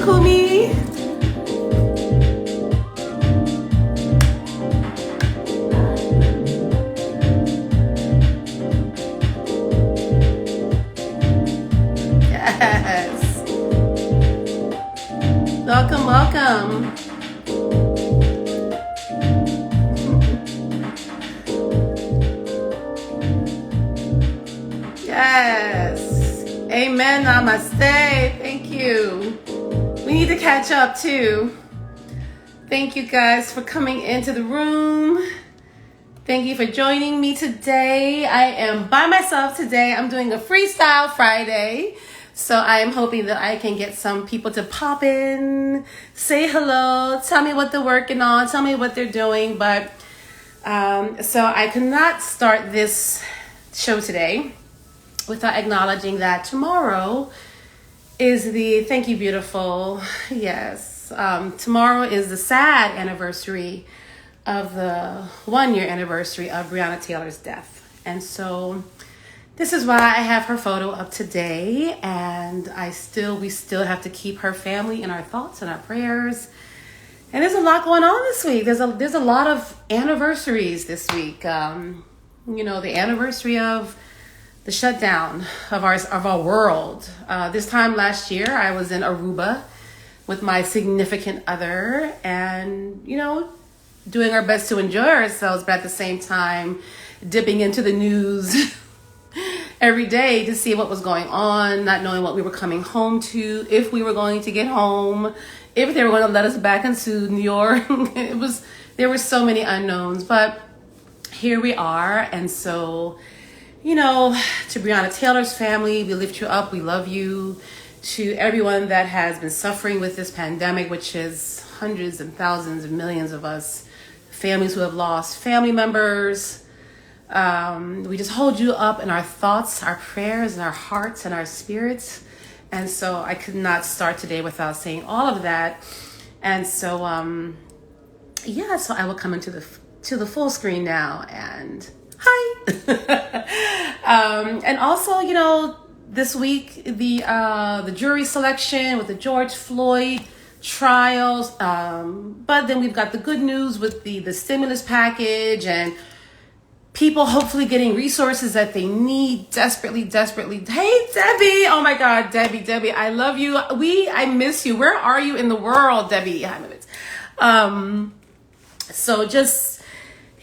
Kumi. Yes. Welcome, welcome. Yes. Amen. Namaste. Thank you. We need to catch up too. Thank you guys for coming into the room. Thank you for joining me today. I am by myself today. I'm doing a Freestyle Friday. So I am hoping that I can get some people to pop in, say hello, tell me what they're working on, tell me what they're doing. But so I could not start this show today without acknowledging that tomorrow is the, thank you, beautiful, yes, tomorrow is the sad anniversary of the 1-year anniversary of Breonna Taylor's death. And so this is why I have her photo up today, and we still have to keep her family in our thoughts and our prayers. And there's a lot going on this week. There's a lot of anniversaries this week. You know, the anniversary of the shutdown of our world. This time last year, I was in Aruba with my significant other, and you know, doing our best to enjoy ourselves, but at the same time, dipping into the news every day to see what was going on, not knowing what we were coming home to, if we were going to get home, if they were going to let us back into New York. There were so many unknowns, but here we are. And so, you know, to Breonna Taylor's family, we lift you up, we love you. To everyone that has been suffering with this pandemic, which is hundreds and thousands and millions of us, families who have lost family members, we just hold you up in our thoughts, our prayers, and our hearts and our spirits. And so I could not start today without saying all of that. And so, yeah, so I will come into the full screen now, and hi. And also, you know, this week, the jury selection with the George Floyd trials, but then we've got the good news with the stimulus package and people hopefully getting resources that they need desperately. Hey, Debbie. Oh my God, Debbie, I love you. I miss you. Where are you in the world, Debbie? So just,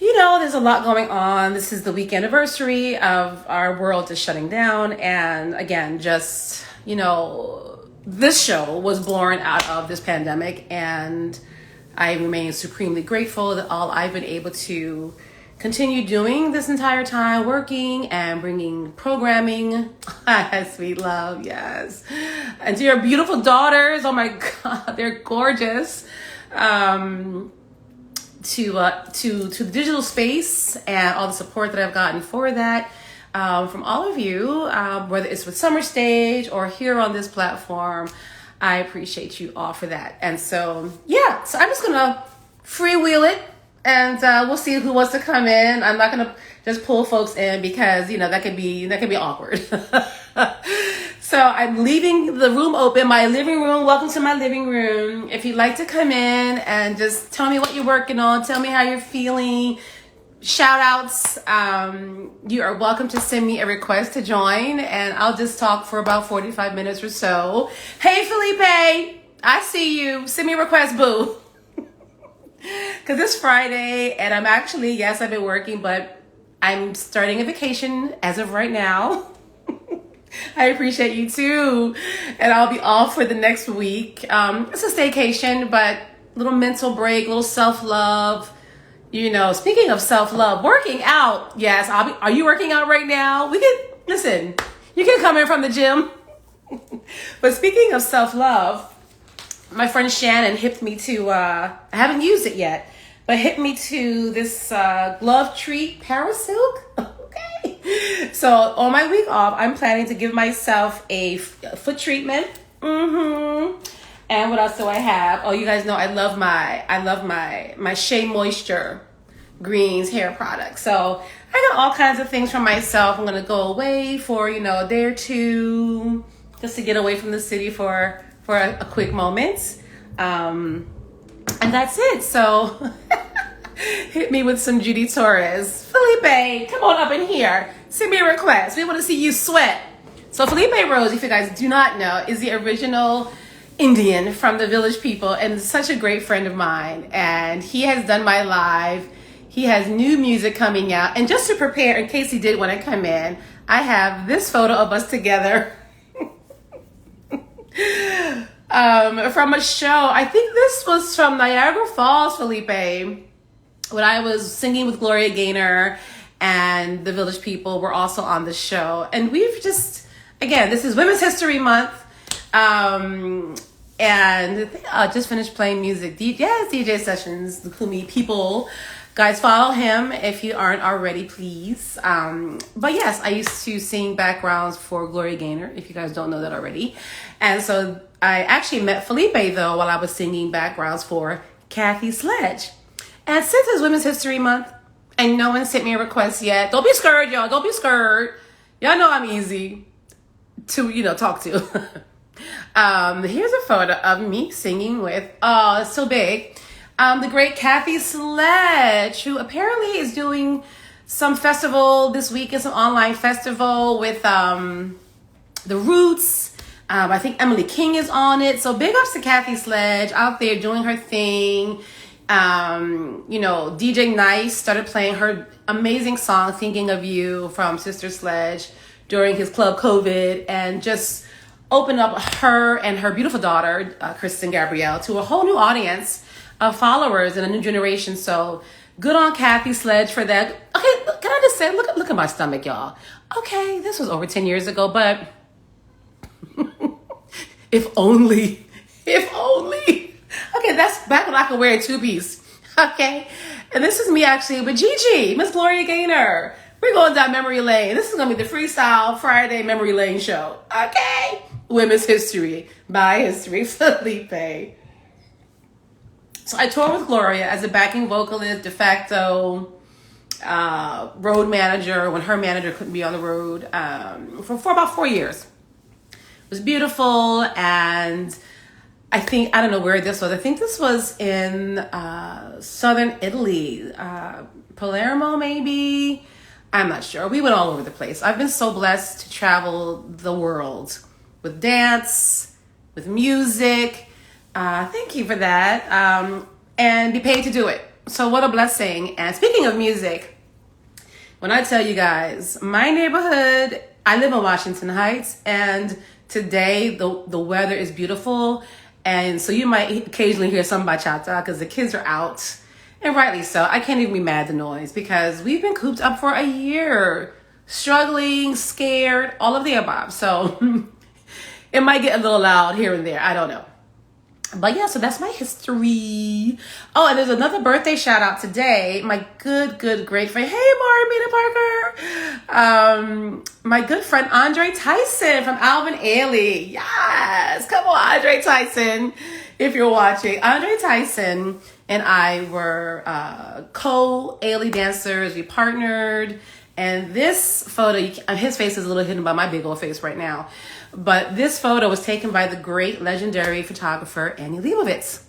you know, there's a lot going on. This is the week anniversary of our world just shutting down. And again, just, you know, this show was born out of this pandemic, and I remain supremely grateful that all I've been able to continue doing this entire time, working and bringing programming. Sweet love, yes. And to your beautiful daughters, oh my God, they're gorgeous. To the digital space and all the support that I've gotten for that from all of you, whether it's with Summer Stage or here on this platform. I appreciate you all for that. And so, yeah, so I'm just gonna freewheel it, and we'll see who wants to come in. I'm not gonna just pull folks in because, you know, that could be awkward. So I'm leaving the room open, my living room. Welcome to my living room. If you'd like to come in and just tell me what you're working on, tell me how you're feeling, shout outs, you are welcome to send me a request to join, and I'll just talk for about 45 minutes or so. Hey, Felipe, I see you. Send me a request, boo. Because it's Friday, and I'm actually, yes, I've been working, but I'm starting a vacation as of right now. I appreciate you too. And I'll be off for the next week. It's a staycation, but a little mental break, a little self-love. You know, speaking of self-love, working out. Yes, are you working out right now? Listen, you can come in from the gym. But speaking of self-love, my friend Shannon hipped me to, I haven't used it yet, but hit me to this glove treat Parasilk. Okay. So on my week off, I'm planning to give myself a foot treatment. And what else do I have? Oh, you guys know I love my Shea Moisture Greens hair product. So I got all kinds of things for myself. I'm gonna go away for, you know, a day or two, just to get away from the city for for a quick moment. And that's it. So hit me with some Judy Torres. Felipe, come on up in here. Send me a request. We want to see you sweat. So Felipe Rose, if you guys do not know, is the original Indian from the Village People and such a great friend of mine. And he has done my live. He has new music coming out. And just to prepare, in case he did want to come in, I have this photo of us together from a show. I think this was from Niagara Falls, Felipe, when I was singing with Gloria Gaynor and the Village People were also on the show. And we've just, again, this is Women's History Month. And I just finished playing music. DJ Sessions, the Kumi people. Guys, follow him if you aren't already, please. But yes, I used to sing backgrounds for Gloria Gaynor, if you guys don't know that already. And so I actually met Felipe, though, while I was singing backgrounds for Kathy Sledge. And since it's Women's History Month, and no one sent me a request yet, don't be scared, y'all. Don't be scared. Y'all know I'm easy to, talk to. Here's a photo of me singing with, oh, it's so big, the great Kathy Sledge, who apparently is doing some festival this week, some online festival with The Roots. I think Emily King is on it. So big ups to Kathy Sledge out there doing her thing. DJ Nice started playing her amazing song, Thinking of You, from Sister Sledge during his Club COVID, and just opened up her and her beautiful daughter, Kristen Gabrielle, to a whole new audience of followers and a new generation. So good on Kathy Sledge for that. Okay, can I just say, look at my stomach, y'all. Okay, this was over 10 years ago, but if only. Okay, that's back when I could wear a two-piece. Okay, and this is me actually with Gigi, Miss Gloria Gaynor. We're going down memory lane. This is going to be the Freestyle Friday memory lane show. Okay. Women's History by History, Felipe. So I toured with Gloria as a backing vocalist, de facto, road manager when her manager couldn't be on the road for about 4 years. It was beautiful, and I don't know where this was. I think this was in southern Italy, Palermo maybe. I'm not sure. We went all over the place. I've been so blessed to travel the world with dance, with music. Thank you for that. And be paid to do it. So what a blessing. And speaking of music, when I tell you guys, my neighborhood, I live in Washington Heights, and today the weather is beautiful. And so you might occasionally hear some bachata because the kids are out. And rightly so. I can't even be mad at the noise because we've been cooped up for a year. Struggling, scared, all of the above. So it might get a little loud here and there. I don't know. But yeah, so that's my history. Oh, and there's another birthday shout out today. My good, great friend. Hey, Maureen Parker. My good friend, Andre Tyson from Alvin Ailey. Yes. Come on, Andre Tyson. If you're watching, Andre Tyson and I were co-Ailey dancers. We partnered. And this photo, his face is a little hidden by my big old face right now. But this photo was taken by the great legendary photographer, Annie Leibovitz.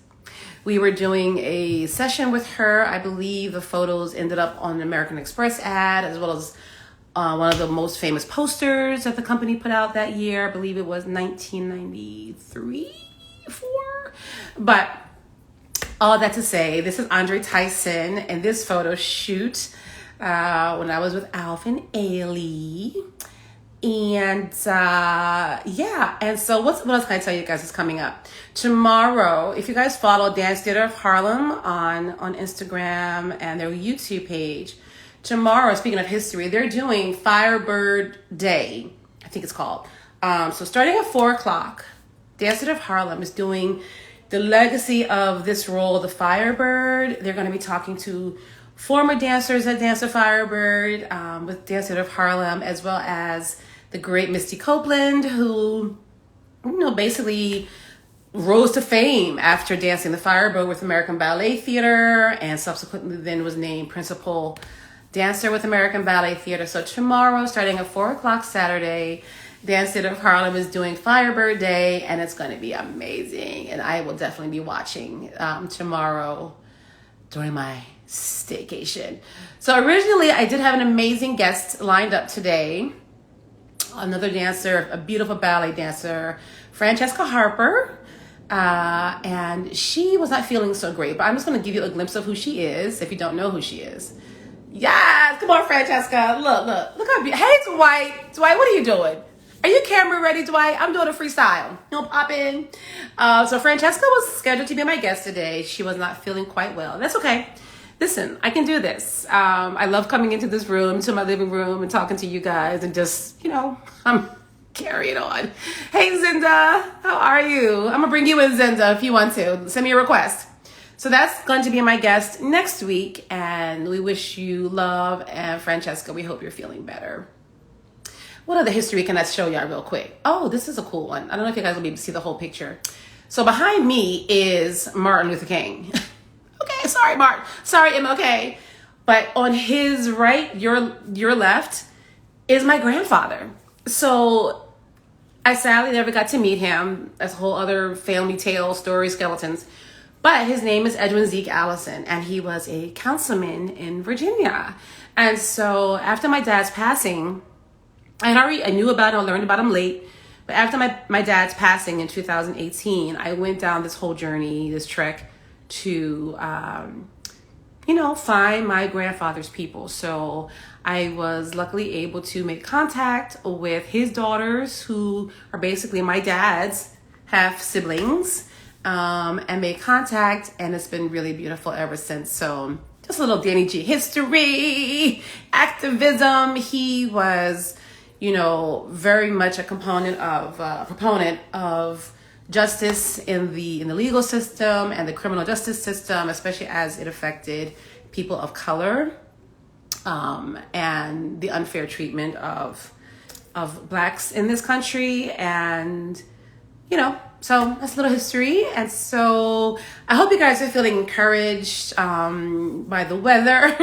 We were doing a session with her. I believe the photos ended up on an American Express ad, as well as one of the most famous posters that the company put out that year. I believe it was 1993, 4. But all that to say, this is Andre Tyson and this photo shoot when I was with Alvin Ailey. And and so what else can I tell you guys is coming up? Tomorrow, if you guys follow Dance Theater of Harlem on Instagram and their YouTube page, tomorrow, speaking of history, they're doing Firebird Day, I think it's called. So starting at 4 o'clock, Dance Theater of Harlem is doing the legacy of this role, the Firebird. They're going to be talking to former dancers that danced the Firebird with Dance Theater of Harlem, as well as the great Misty Copeland, who, basically rose to fame after dancing the Firebird with American Ballet Theater, and subsequently then was named principal dancer with American Ballet Theater. So tomorrow, starting at 4 o'clock Saturday, Dance Theater of Harlem is doing Firebird Day, and it's going to be amazing. And I will definitely be watching tomorrow during my staycation. So originally, I did have an amazing guest lined up today. Another dancer, a beautiful ballet dancer, Francesca Harper. And she was not feeling so great, but I'm just going to give you a glimpse of who she is if you don't know who she is. Yes, come on, Francesca. Look how beautiful. Hey, Dwight. Dwight, what are you doing? Are you camera ready, Dwight? I'm doing a freestyle. No popping. So Francesca was scheduled to be my guest today. She was not feeling quite well. That's okay. Listen, I can do this. I love coming into this room, to my living room, and talking to you guys, and just, I'm carrying on. Hey, Zinda, how are you? I'm gonna bring you in, Zinda, if you want to. Send me a request. So that's going to be my guest next week, and we wish you love, and Francesca, we hope you're feeling better. What other history can I show y'all real quick? Oh, this is a cool one. I don't know if you guys will be able to see the whole picture. So behind me is Martin Luther King. Okay, sorry, Martin. Sorry, MLK. But on his right, your left, is my grandfather. So I sadly never got to meet him. That's a whole other family tale, story, skeletons. But his name is Edwin Zeke Allison, and he was a councilman in Virginia. And so after my dad's passing, I knew about him, I learned about him late. But after my dad's passing in 2018, I went down this whole journey, this trek to, find my grandfather's people. So I was luckily able to make contact with his daughters, who are basically my dad's half siblings, and made contact, and it's been really beautiful ever since. So just a little Danny G history, activism. He was, very much a proponent of justice in the legal system and the criminal justice system, especially as it affected people of color, and the unfair treatment of blacks in this country. And so that's a little history. And so I hope you guys are feeling encouraged by the weather,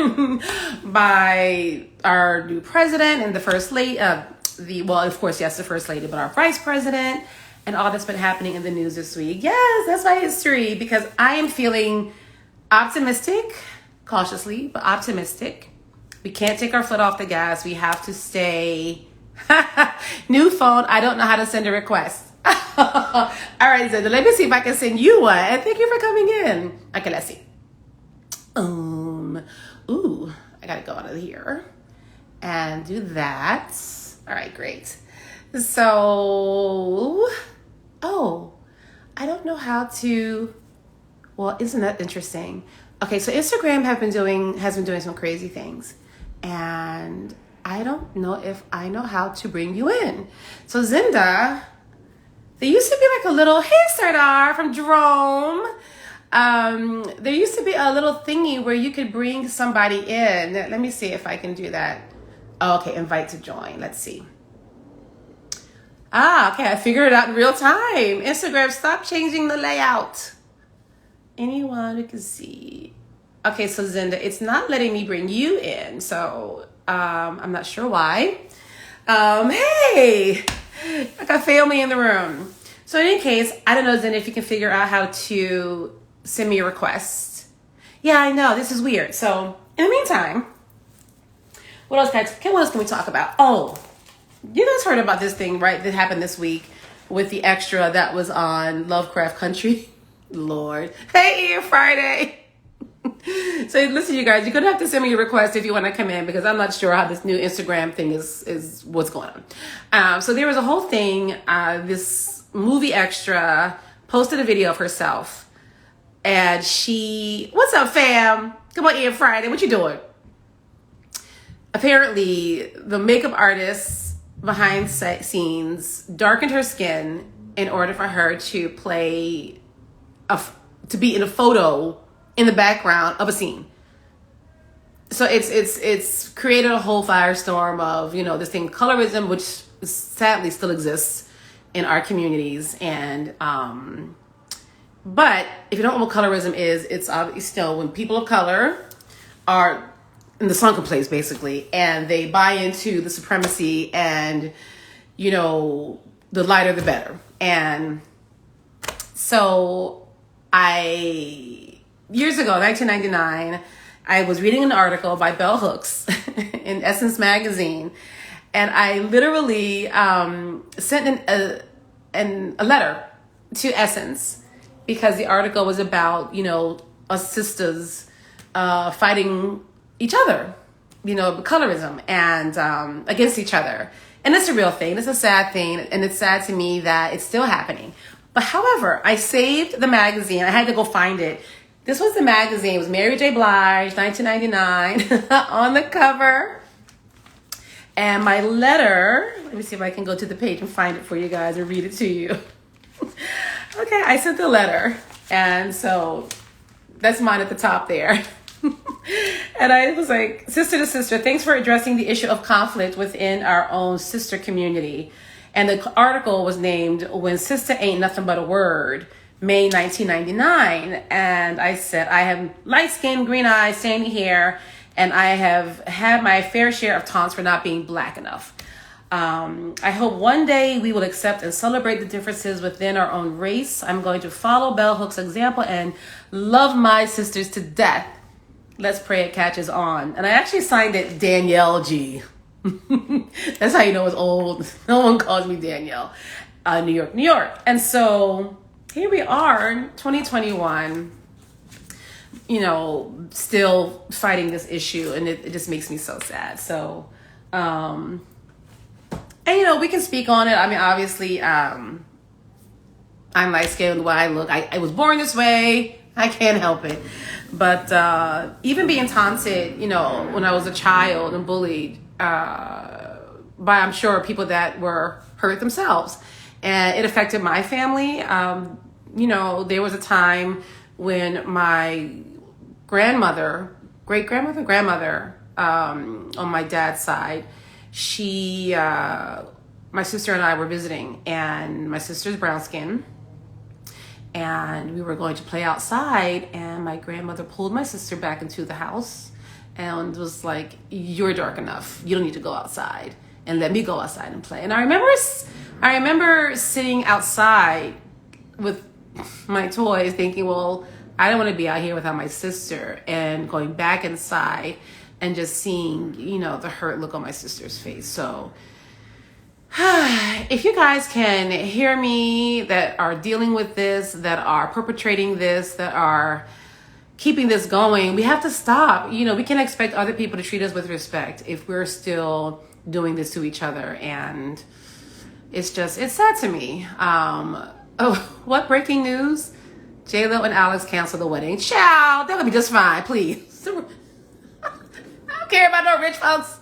by our new president and the first lady, the first lady, but our vice president, and all that's been happening in the news this week. Yes, that's my history, because I am feeling optimistic, cautiously, but optimistic. We can't take our foot off the gas. We have to stay. New phone. I don't know how to send a request. All right, Zenda, let me see if I can send you one. And thank you for coming in. Okay, let's see. Ooh, I gotta go out of here and do that. All right, great. So, I don't know how to. Well, isn't that interesting? Okay, so Instagram has been doing some crazy things, and I don't know if I know how to bring you in. So Zinda, there used to be like a little, hey Sardar from Jerome. There used to be a little thingy where you could bring somebody in. Let me see if I can do that. Oh, okay, invite to join. Let's see. Okay, I figured it out in real time. Instagram, stop changing the layout. Anyone who can see. Okay, so Zinda, it's not letting me bring you in. So I'm not sure why. Hey, I got family in the room. So in any case, I don't know, Zinda, if you can figure out how to send me a request. Yeah, I know, this is weird. So in the meantime, what else can we talk about? Oh, you guys heard about this thing, right? That happened this week with the extra that was on Lovecraft Country. Lord. Hey, Ian Friday. So listen, you guys, you're going to have to send me a request if you want to come in, because I'm not sure how this new Instagram thing is what's going on. So there was a whole thing. This movie extra posted a video of herself, and what's up, fam? Come on, Ian Friday. What you doing? Apparently, the makeup artist behind scenes darkened her skin in order for her to be in a photo in the background of a scene. So it's created a whole firestorm of, this thing, colorism, which sadly still exists in our communities. And, but if you don't know what colorism is, it's obviously still when people of color are in the sunken place, basically, and they buy into the supremacy and, the lighter the better. And so years ago, 1999, I was reading an article by Bell Hooks in Essence magazine, and I literally sent a letter to Essence because the article was about, us sisters fighting each other, colorism and against each other. And it's a real thing. It's a sad thing. And it's sad to me that it's still happening. But however, I saved the magazine. I had to go find it. This was the magazine. It was Mary J. Blige, 1999, on the cover. And my letter, let me see if I can go to the page and find it for you guys and read it to you. Okay, I sent the letter. And so that's mine at the top there. And I was like, sister to sister, thanks for addressing the issue of conflict within our own sister community. And the article was named When Sister Ain't Nothing But a Word, May 1999. And I said, I have light skin, green eyes, sandy hair, and I have had my fair share of taunts for not being black enough. I hope one day we will accept and celebrate the differences within our own race. I'm going to follow Bell Hooks' example and love my sisters to death. Let's pray it catches on. And I actually signed it Danielle G. That's how you know it's old. No one calls me Danielle. New York, New York. And so here we are, 2021, still fighting this issue. And it just makes me so sad. So, and we can speak on it. I mean, obviously, I'm light-skinned the way I look. I was born this way. I can't help it. But even being taunted, when I was a child and bullied by, I'm sure, people that were hurt themselves. And it affected my family. There was a time when my grandmother, grandmother, on my dad's side, my sister and I were visiting, and my sister's brown skin. And we were going to play outside, and my grandmother pulled my sister back into the house and was like, you're dark enough. You don't need to go outside, and let me go outside and play. And I remember sitting outside with my toys thinking, well, I don't want to be out here without my sister, and going back inside and just seeing, the hurt look on my sister's face. So if you guys can hear me that are dealing with this, that are perpetrating this, that are keeping this going, we have to stop. We can't expect other people to treat us with respect if we're still doing this to each other. And it's sad to me. What breaking news? J-Lo and Alex canceled the wedding. Child, that'll be just fine, please. I don't care about no rich folks.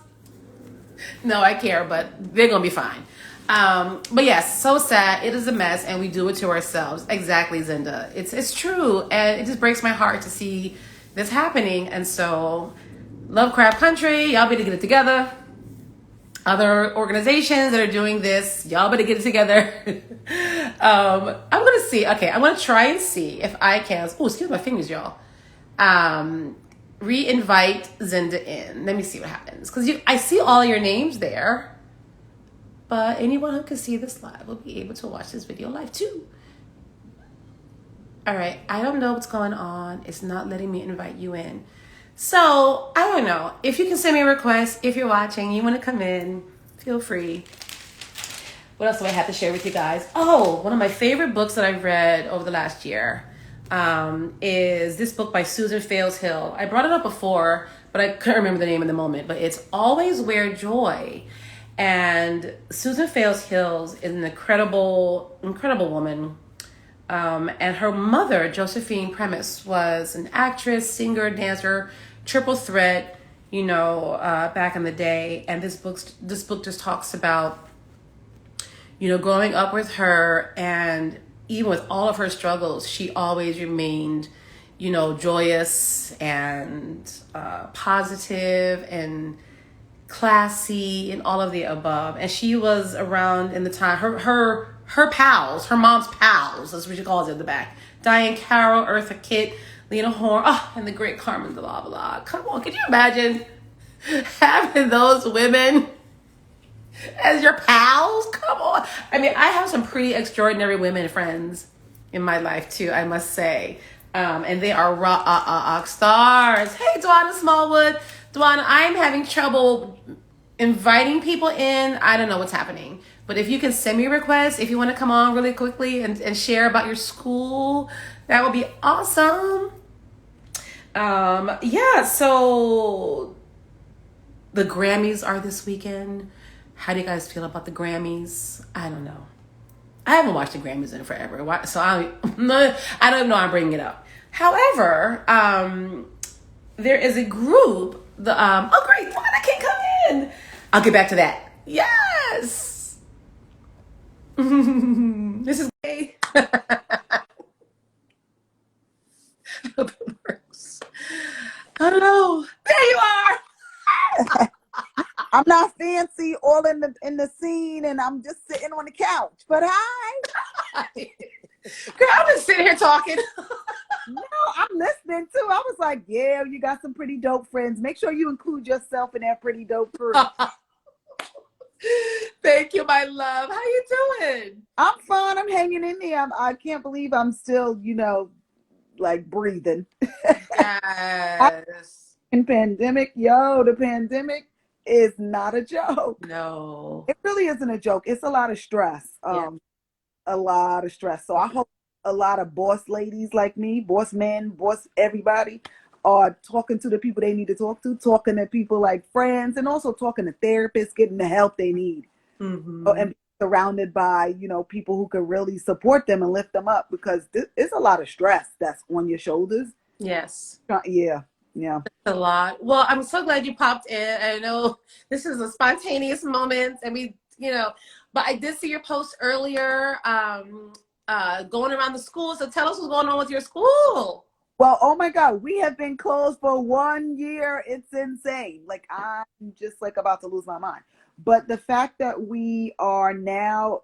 No, I care, but they're going to be fine. But yes, so sad. It is a mess, and we do it to ourselves. Exactly, Zinda. It's true, and it just breaks my heart to see this happening. And so, Lovecraft Country, y'all better get it together. Other organizations that are doing this, y'all better get it together. I'm going to see. Okay, I'm going to try and see if I can. Oh, excuse my fingers, y'all. Re-invite Zinda in. Let me see what happens. Because I see all your names there. But anyone who can see this live will be able to watch this video live too. All right. I don't know what's going on. It's not letting me invite you in. So, I don't know. If you can send me a request, if you're watching, you want to come in, feel free. What else do I have to share with you guys? Oh, one of my favorite books that I've read over the last year is this book by Susan Fales Hill. I brought it up before, but I couldn't remember the name in the moment. But it's Always Wear Joy. And Susan Fales Hill is an incredible woman. And her mother, Josephine Premis, was an actress, singer, dancer, triple threat, back in the day. And this book just talks about, growing up with her, and even with all of her struggles, she always remained, joyous and positive and classy and all of the above. And she was around in the time, her pals, her mom's pals, that's what she calls it in the back. Diane Carroll, Eartha Kitt, Lena Horne, and the great Carmen de la Come on, can you imagine having those women As your pals? Come on. I mean, I have some pretty extraordinary women friends in my life too, I must say. And they are rock stars. Hey, Dwana Smallwood. Dwana, I'm having trouble inviting people in. I don't know what's happening. But if you can send me a request, if you want to come on really quickly and share about your school, that would be awesome. Yeah, so the Grammys are this weekend. How do you guys feel about the Grammys? I don't know. I haven't watched the Grammys in forever, so I don't know I'm bringing it up. However, there is a group. Oh great, I can't come in. I'll get back to that. Yes. This is gay. I hope it works. I don't know. There you are. I'm not fancy, all in the scene, and I'm just sitting on the couch. But hi. Girl, I'm just sitting here talking. No, I'm listening too. I was like, yeah, you got some pretty dope friends. Make sure you include yourself in that pretty dope group. Thank you, my love. How you doing? I'm fine. I'm hanging in there. I can't believe I'm still, like breathing. Yes. In pandemic, the pandemic is not a joke. No. It really isn't a joke. It's a lot of stress. A lot of stress. So I hope a lot of boss ladies like me, boss men, boss everybody, are talking to the people they need to talk to, talking to people like friends, and also talking to therapists, getting the help they need. Mm-hmm. And surrounded by, people who can really support them and lift them up, because it's a lot of stress that's on your shoulders. Yes. Yeah. It's a lot. Well, I'm so glad you popped in. I know this is a spontaneous moment, and but I did see your post earlier, going around the school. So tell us what's going on with your school. Well, oh my God, we have been closed for 1 year. It's insane. Like, I'm just like about to lose my mind. But the fact that we are now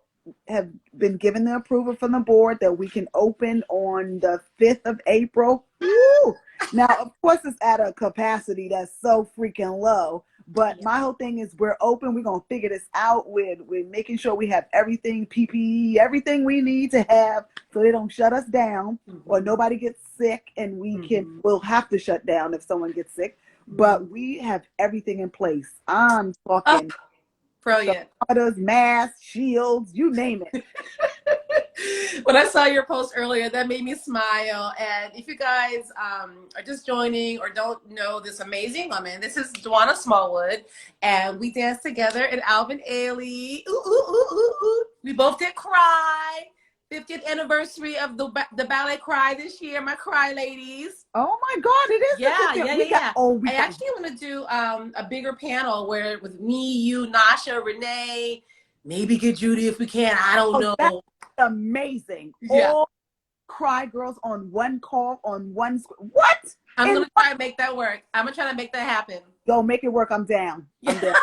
have been given the approval from the board that we can open on the 5th of April. Woo! Now, of course, it's at a capacity that's so freaking low. But my whole thing is we're open. We're going to figure this out. We're making sure we have everything, PPE, everything we need to have so they don't shut us down or nobody gets sick, and we'll have to shut down if someone gets sick. But we have everything in place. I'm talking brilliant. Masks, shields, you name it. When I saw your post earlier, that made me smile. And if you guys are just joining or don't know this amazing woman, this is Dwana Smallwood, and we danced together at Alvin Ailey. Ooh, ooh, ooh, ooh, ooh. We both did Cry. 50th anniversary of the ballet Cry this year, my Cry ladies. Oh my God, it is. Yeah. I actually want to do a bigger panel with me, you, Nasha, Renee, maybe get Judy if we can. I don't know. That's amazing. Yeah. All Cry girls on one call on one. What? I'm gonna try to make that work. I'm gonna try to make that happen. Go make it work. I'm down. I'm down.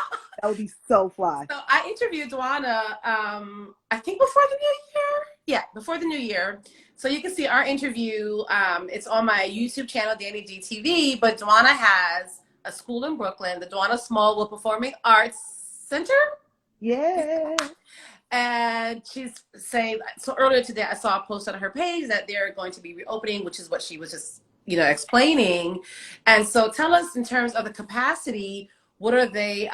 That would be so fly. So I interviewed Dwana, I think before the new year. Yeah, before the new year. So you can see our interview. It's on my YouTube channel, dannIGeeLive. But Dwana has a school in Brooklyn, the Dwana Smallwood Performing Arts Center. Yeah. And she's saying, so earlier today I saw a post on her page that they're going to be reopening, which is what she was just, explaining. And so tell us, in terms of the capacity, what are they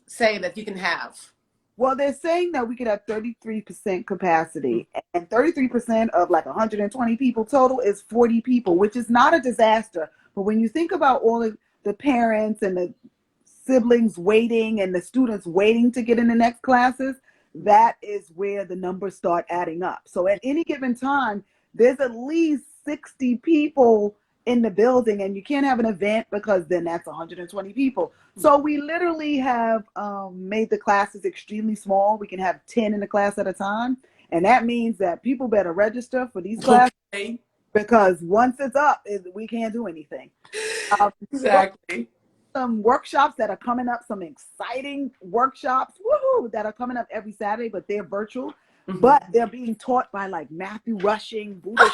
saying that you can have? Well, they're saying that we could have 33% capacity, and 33% of like 120 people total is 40 people, which is not a disaster. But when you think about all of the parents and the siblings waiting and the students waiting to get in the next classes, that is where the numbers start adding up. So at any given time, there's at least 60 people in the building, and you can't have an event because then that's 120 people. So we literally have made the classes extremely small. We can have 10 in the class at a time. And that means that people better register for these classes, because once it's up, we can't do anything. Exactly. Some workshops that are coming up, some exciting workshops, woohoo, that are coming up every Saturday, but they're virtual. But they're being taught by like Matthew Rushing, Buddha,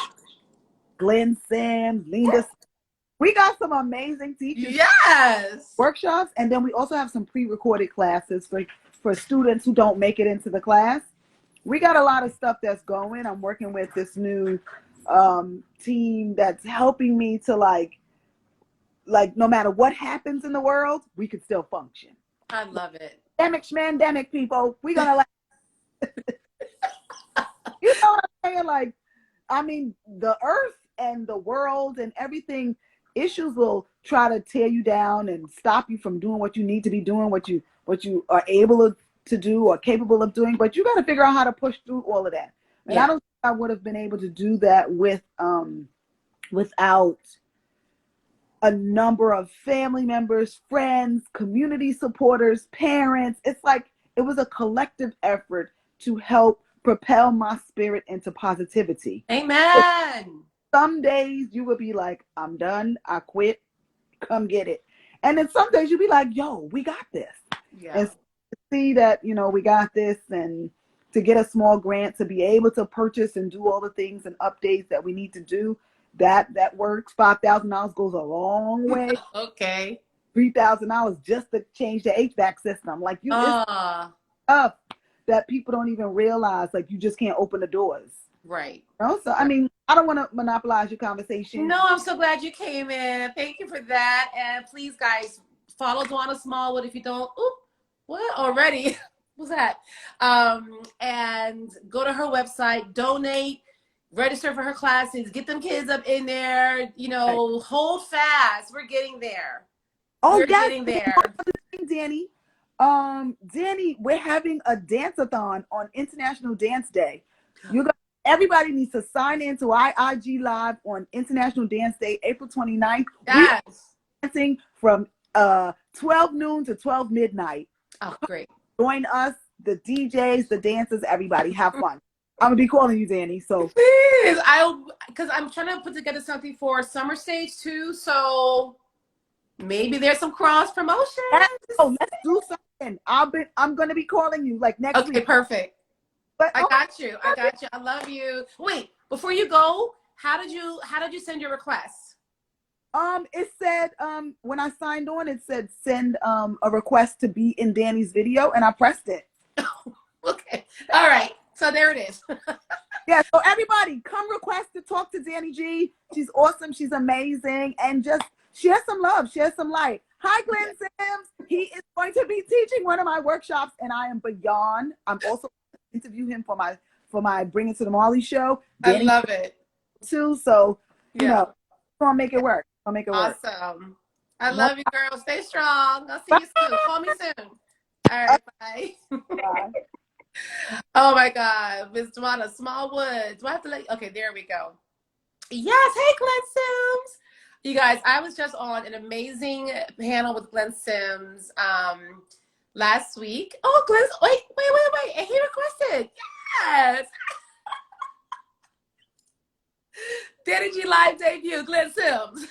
Glenn Sims, Linda. We got some amazing teachers. Yes. Workshops. And then we also have some pre-recorded classes for students who don't make it into the class. We got a lot of stuff that's going. I'm working with this new team that's helping me to like no matter what happens in the world, we can still function. I love it. Schmandemic people, we gonna like you know what I'm saying? Like, I mean, the earth and the world and everything, issues will try to tear you down and stop you from doing what you need to be doing, what you are able to do or capable of doing. But you got to figure out how to push through all of that. And I don't think I would have been able to do that without a number of family members, friends, community supporters, parents. It's like it was a collective effort to help propel my spirit into positivity. Amen. Some days you would be like, I'm done, I quit, come get it. And then some days you'll be like, yo, we got this. Yeah. And to see that, we got this, and to get a small grant to be able to purchase and do all the things and updates that we need to do, that works. $5,000 goes a long way. Okay. $3,000 just to change the HVAC system. Like it's tough that people don't even realize. Like you just can't open the doors. Right. So I mean, I don't want to monopolize your conversation. No, I'm so glad you came in. Thank you for that. And please, guys, follow Dwana Smallwood if you don't. Oop, what already? What's that? And go to her website, donate. Register for her classes, get them kids up in there, hold fast. We're getting there. We're getting there. Danny. Danny, we're having a dance-a-thon on International Dance Day. Everybody needs to sign in to dannIGeeLive on International Dance Day, April 29th. Yes. We're dancing from 12 noon to 12 midnight. Oh, great. Join us, the DJs, the dancers, everybody. Have fun. I'm gonna be calling you, Danny. So please, because I'm trying to put together something for summer stage too. So maybe there's some cross promotion. Oh, let's do something. I'm gonna be calling you like next week. Okay, perfect. But I got you. I love you. Wait, before you go, how did you send your request? It said when I signed on, it said send a request to be in Danny's video, and I pressed it. Okay. All right. So there it is. Yeah, so everybody come request to talk to Danny G. She's awesome. She's amazing. And just share some love, share some light. Hi, Glenn Sims. He is going to be teaching one of my workshops, and I am beyond. I'm also going to interview him for my Bring It to the Marley show. Danny I love it. Too. So, gonna make it work. I'll make it work. Awesome. I love you, girl. Stay strong. I'll see you soon. Call me soon. All right, bye. Bye. Oh my God, Miss Dwana Smallwood. Do I have to okay, there we go. Yes, hey Glenn Sims. You guys, I was just on an amazing panel with Glenn Sims last week. Oh, Glenn, wait. And he requested. Yes. dannIGeeLive debut, Glenn Sims.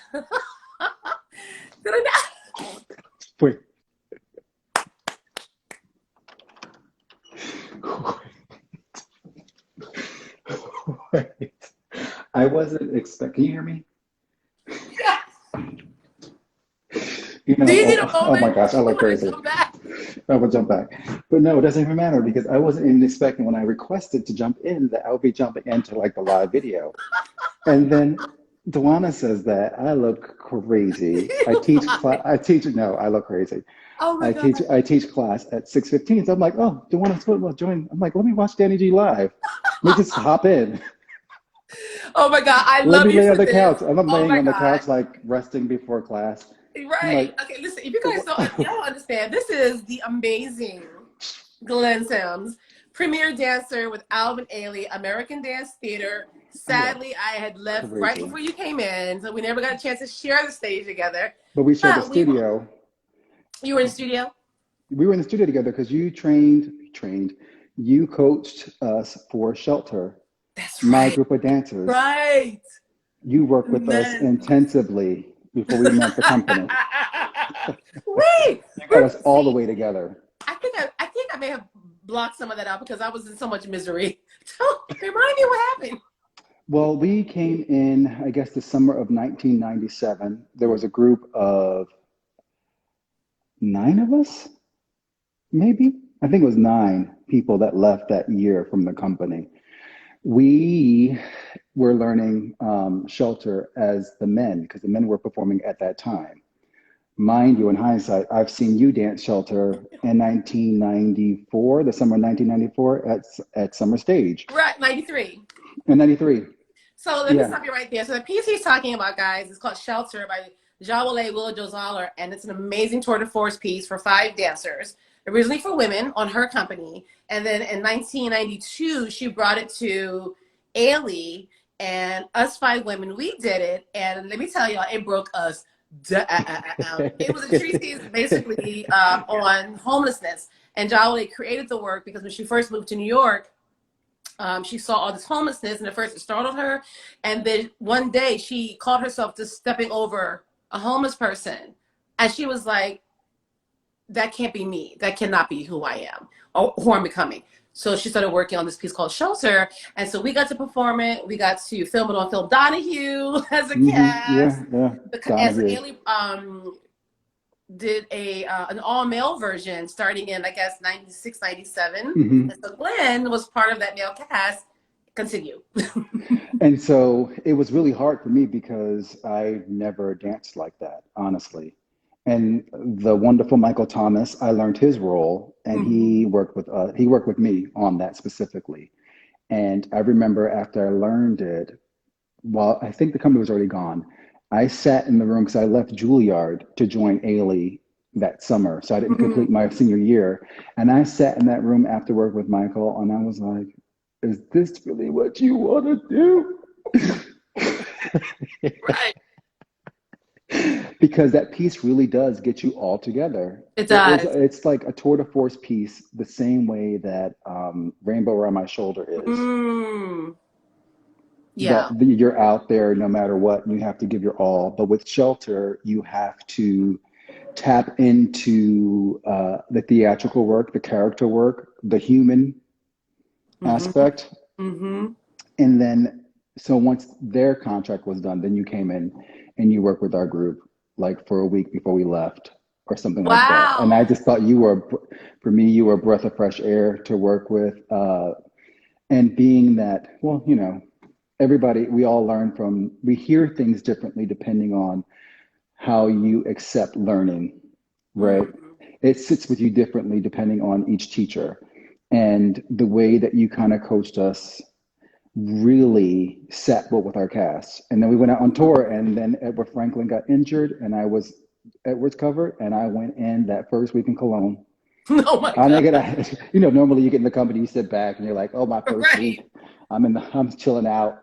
Did I not? Wait. Wait. I wasn't expecting. Can you hear me? Yes. Do you need a moment? Oh my gosh, I look crazy. I will jump back. But no, it doesn't even matter because I wasn't even expecting when I requested to jump in that I would be jumping into like the live video. And then Dwana says that I look crazy. I look crazy. Oh my God. I teach class at 6:15. So I'm like, oh, Dwana join. I'm like, let me watch dannIGeeLive. Let me just hop in. Oh my God, I love you. Let me lay on the this. couch. I'm laying on the God. couch, like resting before class. Right. Okay, listen, if you guys don't understand, this is the amazing Glenn Sims, premier dancer with Alvin Ailey, American Dance Theater. Sadly, I had left right before you came in, so we never got a chance to share the stage together. But we shared the studio. You were in the studio? We were in the studio together because you you coached us for Shelter. That's my group of dancers. Right. You worked with us intensively before we met the company. Wait. You got us all the way together. I think I may have blocked some of that out because I was in so much misery. Remind me what happened. Well, we came in, I guess, the summer of 1997. There was a group of 9 of us, maybe. I think it was 9 people that left that year from the company. We were learning shelter as the men, because the men were performing at that time. Mind you, in hindsight, I've seen you dance shelter in 1994, the summer of 1994 at Summer Stage. Right, 93. In 93. So let me Yeah. stop you right there. So the piece he's talking about, guys, is called Shelter by Jawale Willow Jozaler, and it's an amazing tour de force piece for 5 dancers, originally for women on her company. And then in 1992, she brought it to Ailey, and us 5 women, we did it. And let me tell y'all, it broke us down. It was a treatise basically on homelessness. And Jawale created the work because when she first moved to New York, she saw all this homelessness, and at first it startled her. And then one day she caught herself just stepping over a homeless person. And she was like, that can't be me. That cannot be who I am or who I'm becoming. So she started working on this piece called Shelter. And so we got to perform it. We got to film it on Film Donahue as a cast. Yeah. And so Donahue. Ailey did an all-male version starting in, I guess, 96, 97. And so Glenn was part of that male cast. Continue. And so it was really hard for me because I never danced like that, honestly. And the wonderful Michael Thomas, I learned his role, and he worked with me on that specifically. And I remember after I learned it, well, I think the company was already gone. I sat in the room because I left Juilliard to join Ailey that summer, so I didn't complete my senior year. And I sat in that room after work with Michael, and I was like, "Is this really what you want to do?" Right. Because that piece really does get you all together. It does. It's like a tour de force piece, the same way that Rainbow Around My Shoulder is. Yeah. That you're out there no matter what, and you have to give your all. But with Shelter, you have to tap into the theatrical work, the character work, the human aspect. And then, so once their contract was done, then you came in and you worked with our group like for a week before we left or something like that. And I just thought for me, you were a breath of fresh air to work with. And being that, well, you know, we all learn we hear things differently depending on how you accept learning, right? It sits with you differently depending on each teacher. And the way that you kind of coached us really sat well with our cast. And then we went out on tour, and then Edward Franklin got injured, and I was Edward's cover, and I went in that first week in Cologne. Oh my God. You know, normally you get in the company, you sit back, and you're like, "Oh, my first week, I'm chilling out,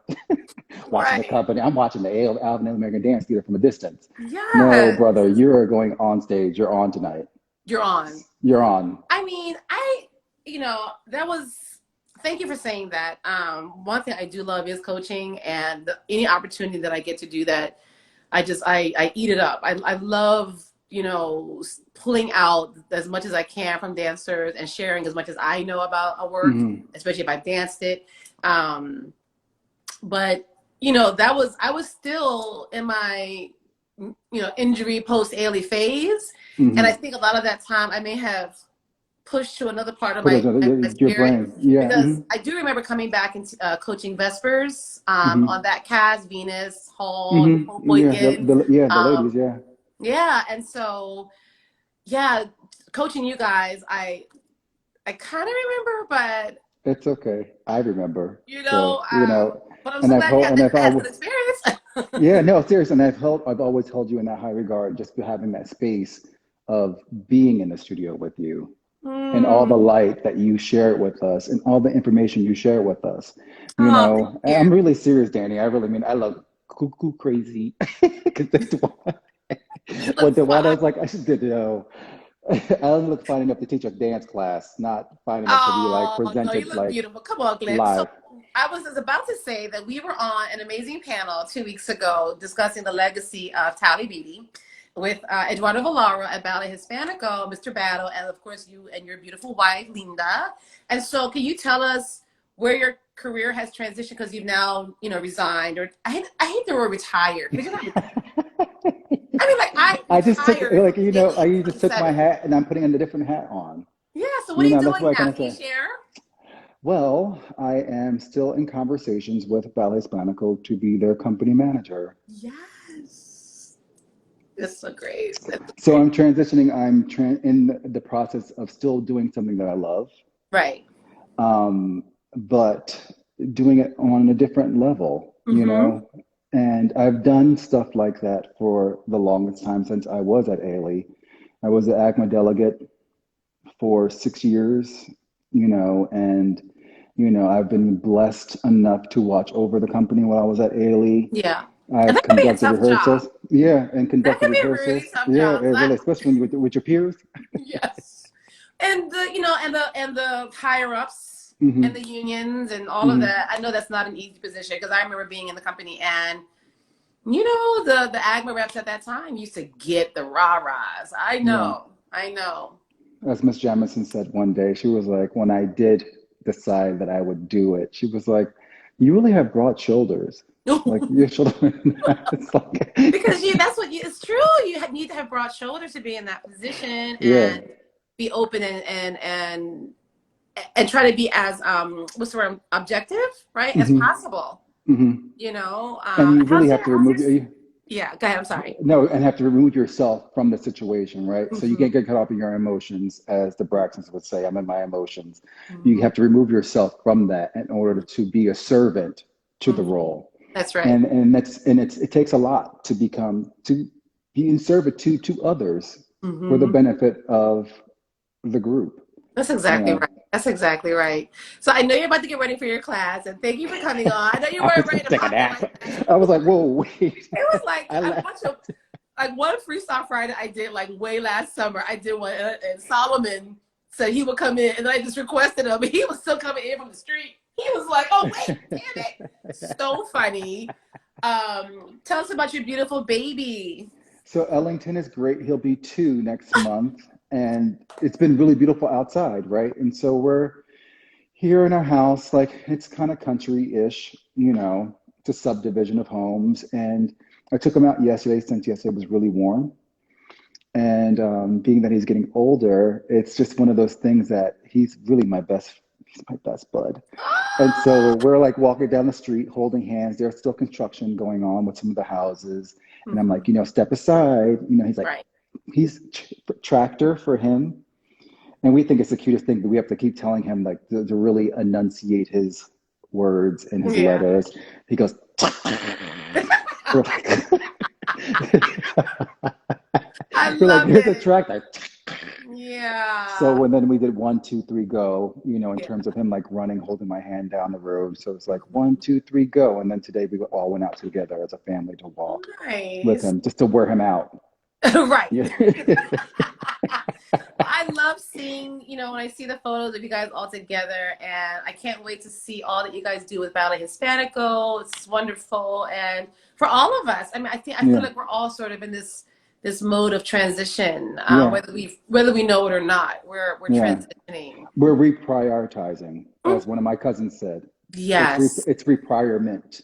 watching the company. I'm watching the Alvin and American Dance Theater from a distance." Yes. No, brother, you are going on stage. You're on tonight. You're on. You're on. I mean, thank you for saying that. One thing I do love is coaching, and any opportunity that I get to do that, I eat it up. I love, pulling out as much as I can from dancers and sharing as much as I know about a work, especially if I've danced it. But, I was still in my, injury post-Ailey phase. And I think a lot of that time I may have pushed to another part of my your brain. Yeah. Because I do remember coming back and coaching Vespers on that cast, Venus, Hall, Nicole Boykin. The ladies, yeah. Yeah, and so, coaching you guys, I kind of remember, but it's okay. I remember. But I'm so glad you had that experience. Yeah, no, seriously. And I've always held you in that high regard, just for having that space of being in the studio with you and all the light that you share with us and all the information you share with us. I'm really serious, Danny. I really mean, I love cuckoo crazy. Because that's why. When Dwana was like, I just didn't know. I only look fine enough to teach a dance class, not fine enough to be like presented. No, you look beautiful. Come on, Glenn. Live. So I was just about to say that we were on an amazing panel 2 weeks ago discussing the legacy of Tally Beatty with Eduardo Valara and Ballet Hispanico, Mr. Battle, and of course you and your beautiful wife, Linda. And so can you tell us where your career has transitioned, because you've now, resigned, or I hate the word retired. I mean, like I just took I just took my hat and I'm putting a different hat on. Yeah. So what are you That's doing what I now? kind of Can you say. share? Well, I am still in conversations with Ballet Hispanico to be their company manager. Yes. That's so great. That's so So great. I'm transitioning. In the process of still doing something that I love, Right. but doing it on a different level, Mm-hmm. And I've done stuff like that for the longest time since I was at Ailey. I was the ACMA delegate for 6 years, and I've been blessed enough to watch over the company while I was at Ailey. Yeah. And I've that can be a conducted tough job. rehearsals, yeah, and That conducted can be a really rehearsals, tough yeah, job. it really, especially when you with your peers. Yes. And the higher ups and Hmm. the unions and all of Hmm. that. I know that's not an easy position because I remember being in the company and the AGMA reps at that time used to get the rah-rahs. I Yeah, know. I know. as Miss Jamison said one day, she was like, when I did decide that I would do it, she was like, "You really have broad shoulders. Like your shoulder." It's Because like, that's it's true. You need to have broad shoulders to be in that position yeah. and be open and try to be as what's the word, objective, right, as Hmm. possible. Hmm. You know, And you really how's have to how's remove your yeah, go ahead, I'm sorry. no, and have to remove yourself from the situation, right? So you Hmm. can't get caught up in your emotions, as the Braxtons would say. I'm in my emotions. You Hmm. have to remove yourself from that in order to be a servant to the Hmm. role, That's right. and it takes a lot to be in servitude to others for the Hmm. benefit of the group. That's You exactly know, right. That's exactly right. So I know you're about to get ready for your class, and thank you for coming on. I know you I weren't was ready gonna to take a pop in nap. like that. I was like, whoa, wait. It was like I a left. bunch of like one Freestyle Friday I did like way last summer. I did one, and Solomon said he would come in, and then I just requested him, and he was still coming in from the street. He was like, "Oh wait, damn it!" So funny. Tell us about your beautiful baby. So Ellington is great. He'll be 2 next month, and it's been really beautiful outside, right? And so we're here in our house, like it's kind of country-ish, it's a subdivision of homes. And I took him out yesterday since yesterday was really warm. And being that he's getting older, it's just one of those things that he's my best bud. And so we're like walking down the street holding hands. There's still construction going on with some of the houses. And I'm like, Mhm. step aside. He's like, Right. he's tractor for him. And we think it's the cutest thing, but we have to keep telling him like to really enunciate his words and his Yeah. letters. He goes, we're like, I we're like, love here's a it. tractor. Yeah. So and then we did 1, 2, 3, go, in Yeah. terms of him like running, holding my hand down the road. So it's like 1, 2, 3, go. And then today we all went out together as a family to walk with Nice. him, just to wear him out. Right. Yeah. I love seeing, when I see the photos of you guys all together, and I can't wait to see all that you guys do with Ballet Hispanico. It's wonderful, and for all of us, I mean, I feel Yeah. like we're all sort of in this mode of transition, Yeah. whether we know it or not. We're Yeah. transitioning. We're reprioritizing, Mm. as one of my cousins said. Yes. It's requirement.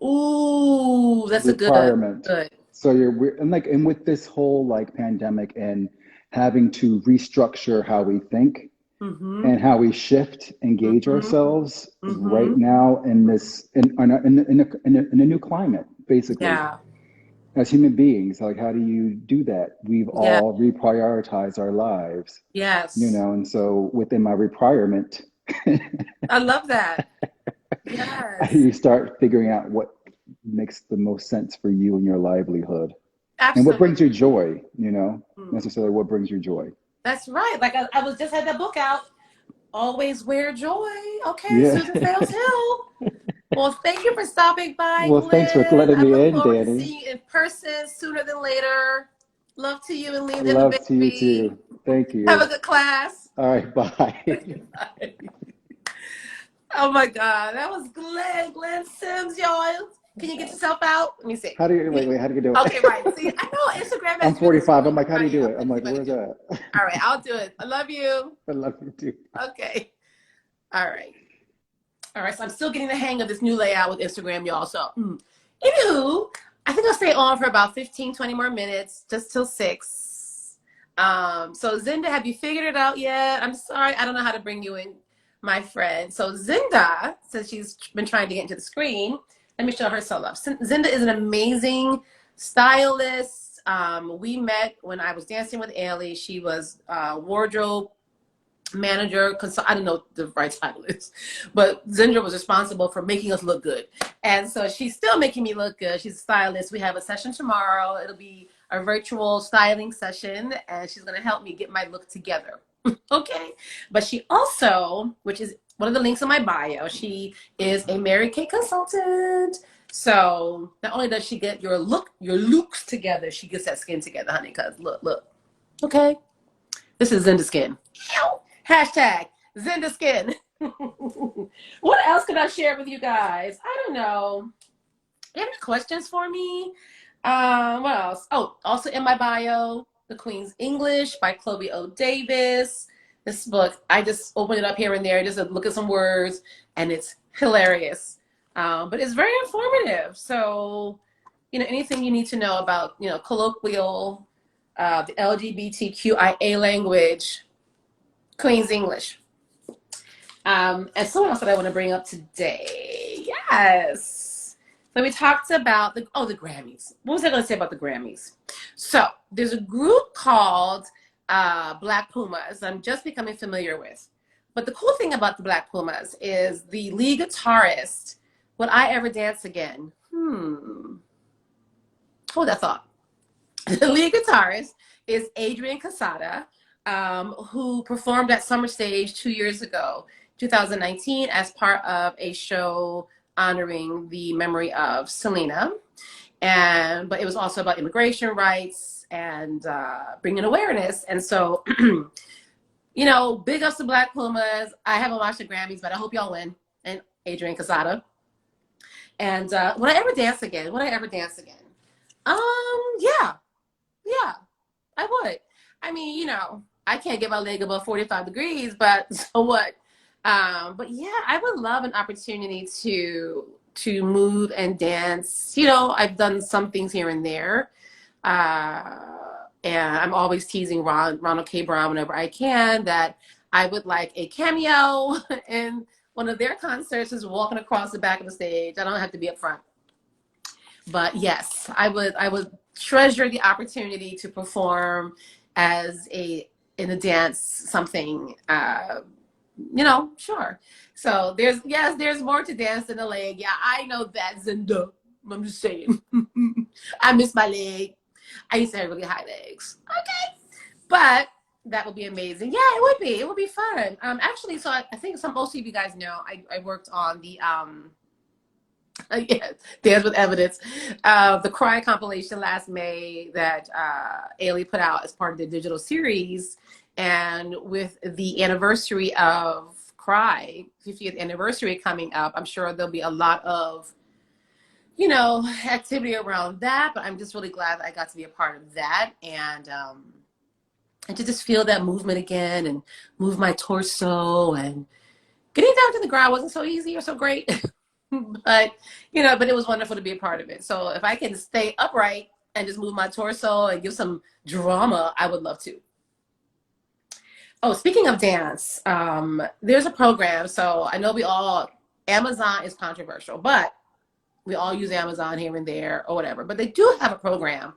Ooh, that's a good, Requirement. good. So and with this whole like pandemic and having to restructure how we think Mm-hmm. and how we shift, engage Mm-hmm. ourselves right Mm-hmm. now in this in a new climate, basically, Yeah. as human beings. Like, how do you do that? We've Yeah. all reprioritized our lives, Yes. and so within my requirement, I love that. Yes. you start figuring out what makes the most sense for you and your livelihood and what Absolutely. brings you joy, Mm. necessarily what brings you joy. That's right. Like I was just had that book out. Always wear joy. Okay, Yeah. Susan Fails Hill. Well, thank you for stopping by, Well, thanks for Glenn. letting I me look in, forward to Danny. seeing you in person sooner than later. Love to you and leave the Love to you baby. too. Thank Have a you. good class. All right, bye. Bye. Oh my God, that was Glenn. Glenn Sims, y'all. Can you get yourself out? Let me see. How do you wait? How do you do Okay, right. it? See, I know Instagram I'm has really 45. I'm screwed like, how do you everybody do up. it? Let I'm me see like, if I can where's do it. that? All right, I'll do it. I love you. I love you too. Okay. All right. All right. So I'm still getting the hang of this new layout with Instagram, y'all. So, anywho, I think I'll stay on for about 15, 20 more minutes, just till 6. So Zinda, have you figured it out yet? I'm sorry, I don't know how to bring you in, my friend. So Zinda, since she's been trying to get into the screen, let me show her some love. Zinda is an amazing stylist. We met when I was dancing with Ailey. She was wardrobe manager, I don't know what the right title is, but Zinda was responsible for making us look good. And so she's still making me look good. She's a stylist. We have a session tomorrow. It'll be a virtual styling session, and she's going to help me get my look together. Okay. But she also, which is one of the links in my bio, she is a Mary Kay consultant. So not only does she get your looks together, she gets that skin together, honey, because look. Okay. This is Zinda Skin. Hashtag Zinda Skin. What else could I share with you guys? I don't know. Do you have any questions for me? What else? Oh, also in my bio, The Queen's English by Chloe O. Davis. This book, I just open it up here and there just to look at some words, and it's hilarious. But it's very informative. So, anything you need to know about, colloquial, the LGBTQIA language, Queen's English. And something else that I want to bring up today. Yes. So we talked about the Grammys. What was I going to say about the Grammys? So there's a group called Black Pumas I'm just becoming familiar with. But the cool thing about the Black Pumas is the lead guitarist, Would I Ever Dance Again? Hold that thought. The lead guitarist is Adrian Casada, who performed at Summer Stage 2 years ago, 2019, as part of a show honoring the memory of Selena. But it was also about immigration rights and bringing awareness. And so, big ups to Black Pumas. I haven't watched the Grammys, but I hope y'all win. And Adrian Casada. And Would I Ever Dance Again? Would I Ever Dance Again? Yeah, I would. I mean, I can't get my leg above 45 degrees, but so what? But yeah, I would love an opportunity to move and dance. I've done some things here and there. And I'm always teasing Ronald K. Brown whenever I can that I would like a cameo in one of their concerts, just walking across the back of the stage. I don't have to be up front. But yes, I would treasure the opportunity to perform in a dance something. Sure. So there's more to dance than a leg. Yeah, I know that, Zinda. I'm just saying. I miss my leg. I used to have really high legs. Okay, but that would be amazing. Yeah, it would be. It would be fun. Actually, so I think most of you guys know I worked on the Dance with Evidence, the Cry compilation last May that Ailey put out as part of the digital series. And with the anniversary of Cry, 50th anniversary coming up, I'm sure there'll be a lot of, activity around that. But I'm just really glad that I got to be a part of that and to just feel that movement again and move my torso. And getting down to the ground wasn't so easy or so great. But it was wonderful to be a part of it. So if I can stay upright and just move my torso and give some drama, I would love to. Oh, speaking of dance, there's a program. So I know Amazon is controversial, but we all use Amazon here and there or whatever. But they do have a program,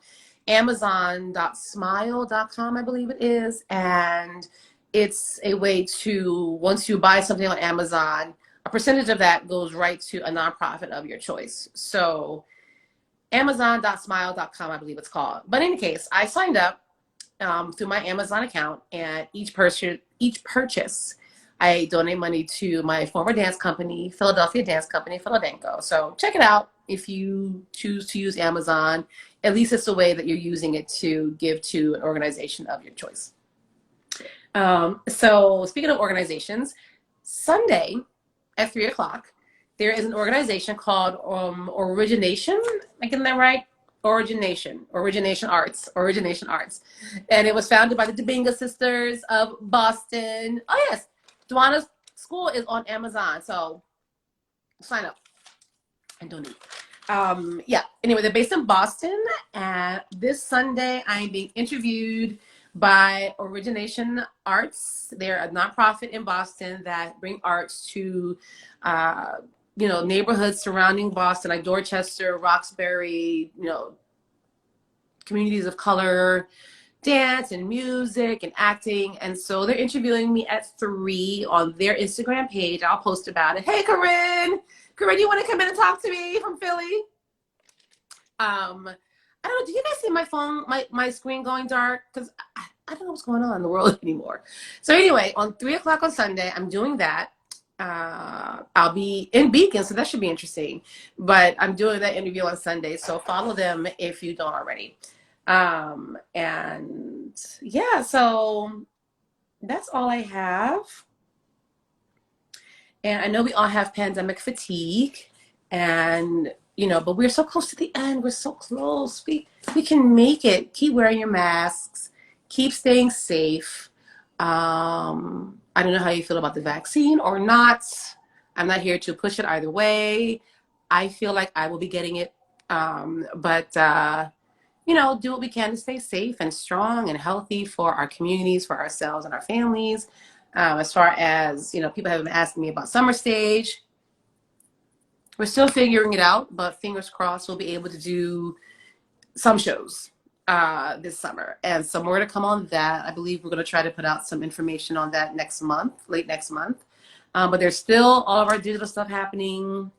Amazon.smile.com, I believe it is. And it's a way to, once you buy something on Amazon, a percentage of that goes right to a nonprofit of your choice. So Amazon.smile.com, I believe it's called. But in any case, I signed up through my Amazon account, and each purchase, I donate money to my former dance company, Philadelphia Dance Company, Philadelphia. So check it out if you choose to use Amazon. At least it's the way that you're using it to give to an organization of your choice. So speaking of organizations, Sunday at 3:00, there is an organization called Origination. Am I getting that right? Origination Arts. And it was founded by the Debinga sisters of Boston. Oh yes, Dwana's school is on Amazon, so sign up and donate. Anyway, they're based in Boston, and this Sunday I'm being interviewed by Origination Arts. They're a nonprofit in Boston that bring arts to, neighborhoods surrounding Boston, like Dorchester, Roxbury, communities of color, dance and music and acting. And so they're interviewing me at 3 on their Instagram page. I'll post about it. Hey, Corinne. Corinne, you want to come in and talk to me from Philly? I don't know. Do you guys see my phone, my screen going dark? Because I don't know what's going on in the world anymore. So anyway, on 3 o'clock on Sunday, I'm doing that. I'll be in Beacon, so that should be interesting. But I'm doing that interview on Sunday, so follow them if you don't already. And yeah, so that's all I have. And I know we all have pandemic fatigue, and but we're so close to the end. We're so close. We can make it. Keep wearing your masks. Keep staying safe. I don't know how you feel about the vaccine or not. I'm not here to push it either way. I feel like I will be getting it. But do what we can to stay safe and strong and healthy for our communities, for ourselves and our families. As far as, people have been asking me about Summer Stage. We're still figuring it out, but fingers crossed we'll be able to do some shows this summer. And some more to come on that. I believe we're going to try to put out some information on that next month, late next month. But there's still all of our digital stuff happening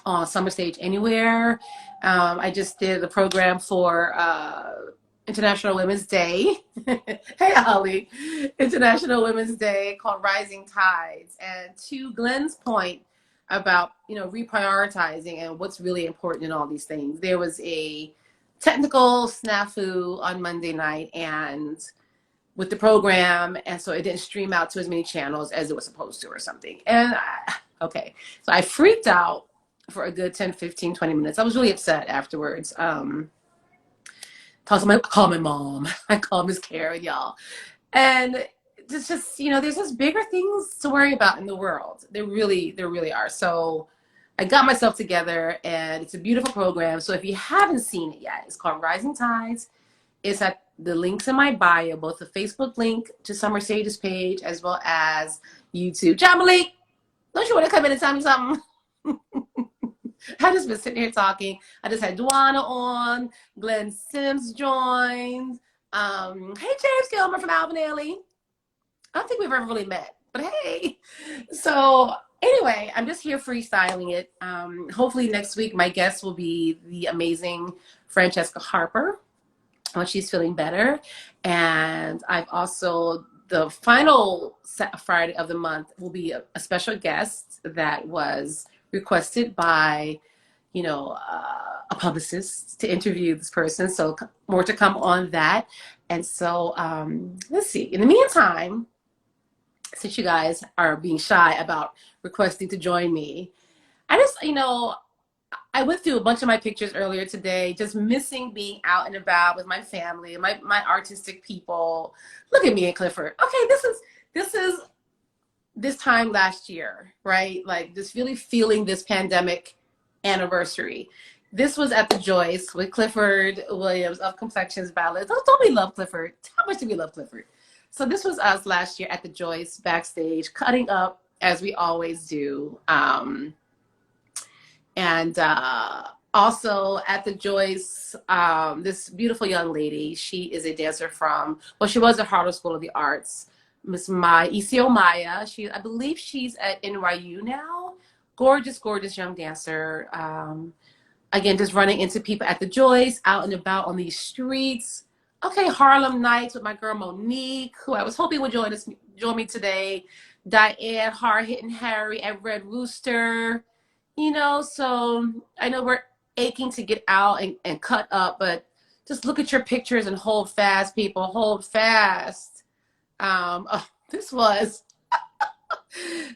on Summer Stage Anywhere. I just did a program for International Women's Day. Hey, Holly. International Women's Day called Rising Tides. And to Glenn's point about, reprioritizing and what's really important in all these things, there was a technical snafu on Monday night and with the program, and so it didn't stream out to as many channels as it was supposed to or something. And so I freaked out for a good 10, 15, 20 minutes. I was really upset afterwards. I call my mom. I call Miss Karen, y'all. And it's just, there's just bigger things to worry about in the world. There really are. So I got myself together, and it's a beautiful program. So if you haven't seen it yet, it's called Rising Tides. It's at the links in my bio, both the Facebook link to Summer Stage's page as well as YouTube. Malik, don't you want to come in and tell me something? I've just been sitting here talking. I just had Dwana on. Glenn Sims joined. Hey, James Gilmer from Alvin Ailey. I don't think we've ever really met, but hey. So anyway, I'm just here freestyling it. Hopefully next week my guest will be the amazing Francesca Harper when she's feeling better. And I've also, the final Friday of the month will be a special guest that was requested by, a publicist to interview this person. So more to come on that. And so let's see. In the meantime, since you guys are being shy about requesting to join me, I just, I went through a bunch of my pictures earlier today, just missing being out and about with my family, my artistic people. Look at me and Clifford. Okay, this is this time last year, right? Like just really feeling this pandemic anniversary. This was at the Joyce with Clifford Williams of Complexions Ballads. Don't we love Clifford? How much do we love Clifford? So this was us last year at the Joyce backstage, cutting up as we always do. And also at the Joyce, this beautiful young lady, she is a dancer she was at Harvard School of the Arts, Miss Isio Maya. I believe she's at NYU now. Gorgeous, gorgeous young dancer. Again, just running into people at the Joyce, out and about on these streets. Okay, Harlem Nights with my girl Monique, who I was hoping would join me today. Diane, Hard Hitting Harry at Red Rooster. So I know we're aching to get out and cut up, but just look at your pictures and hold fast, people. Hold fast. This was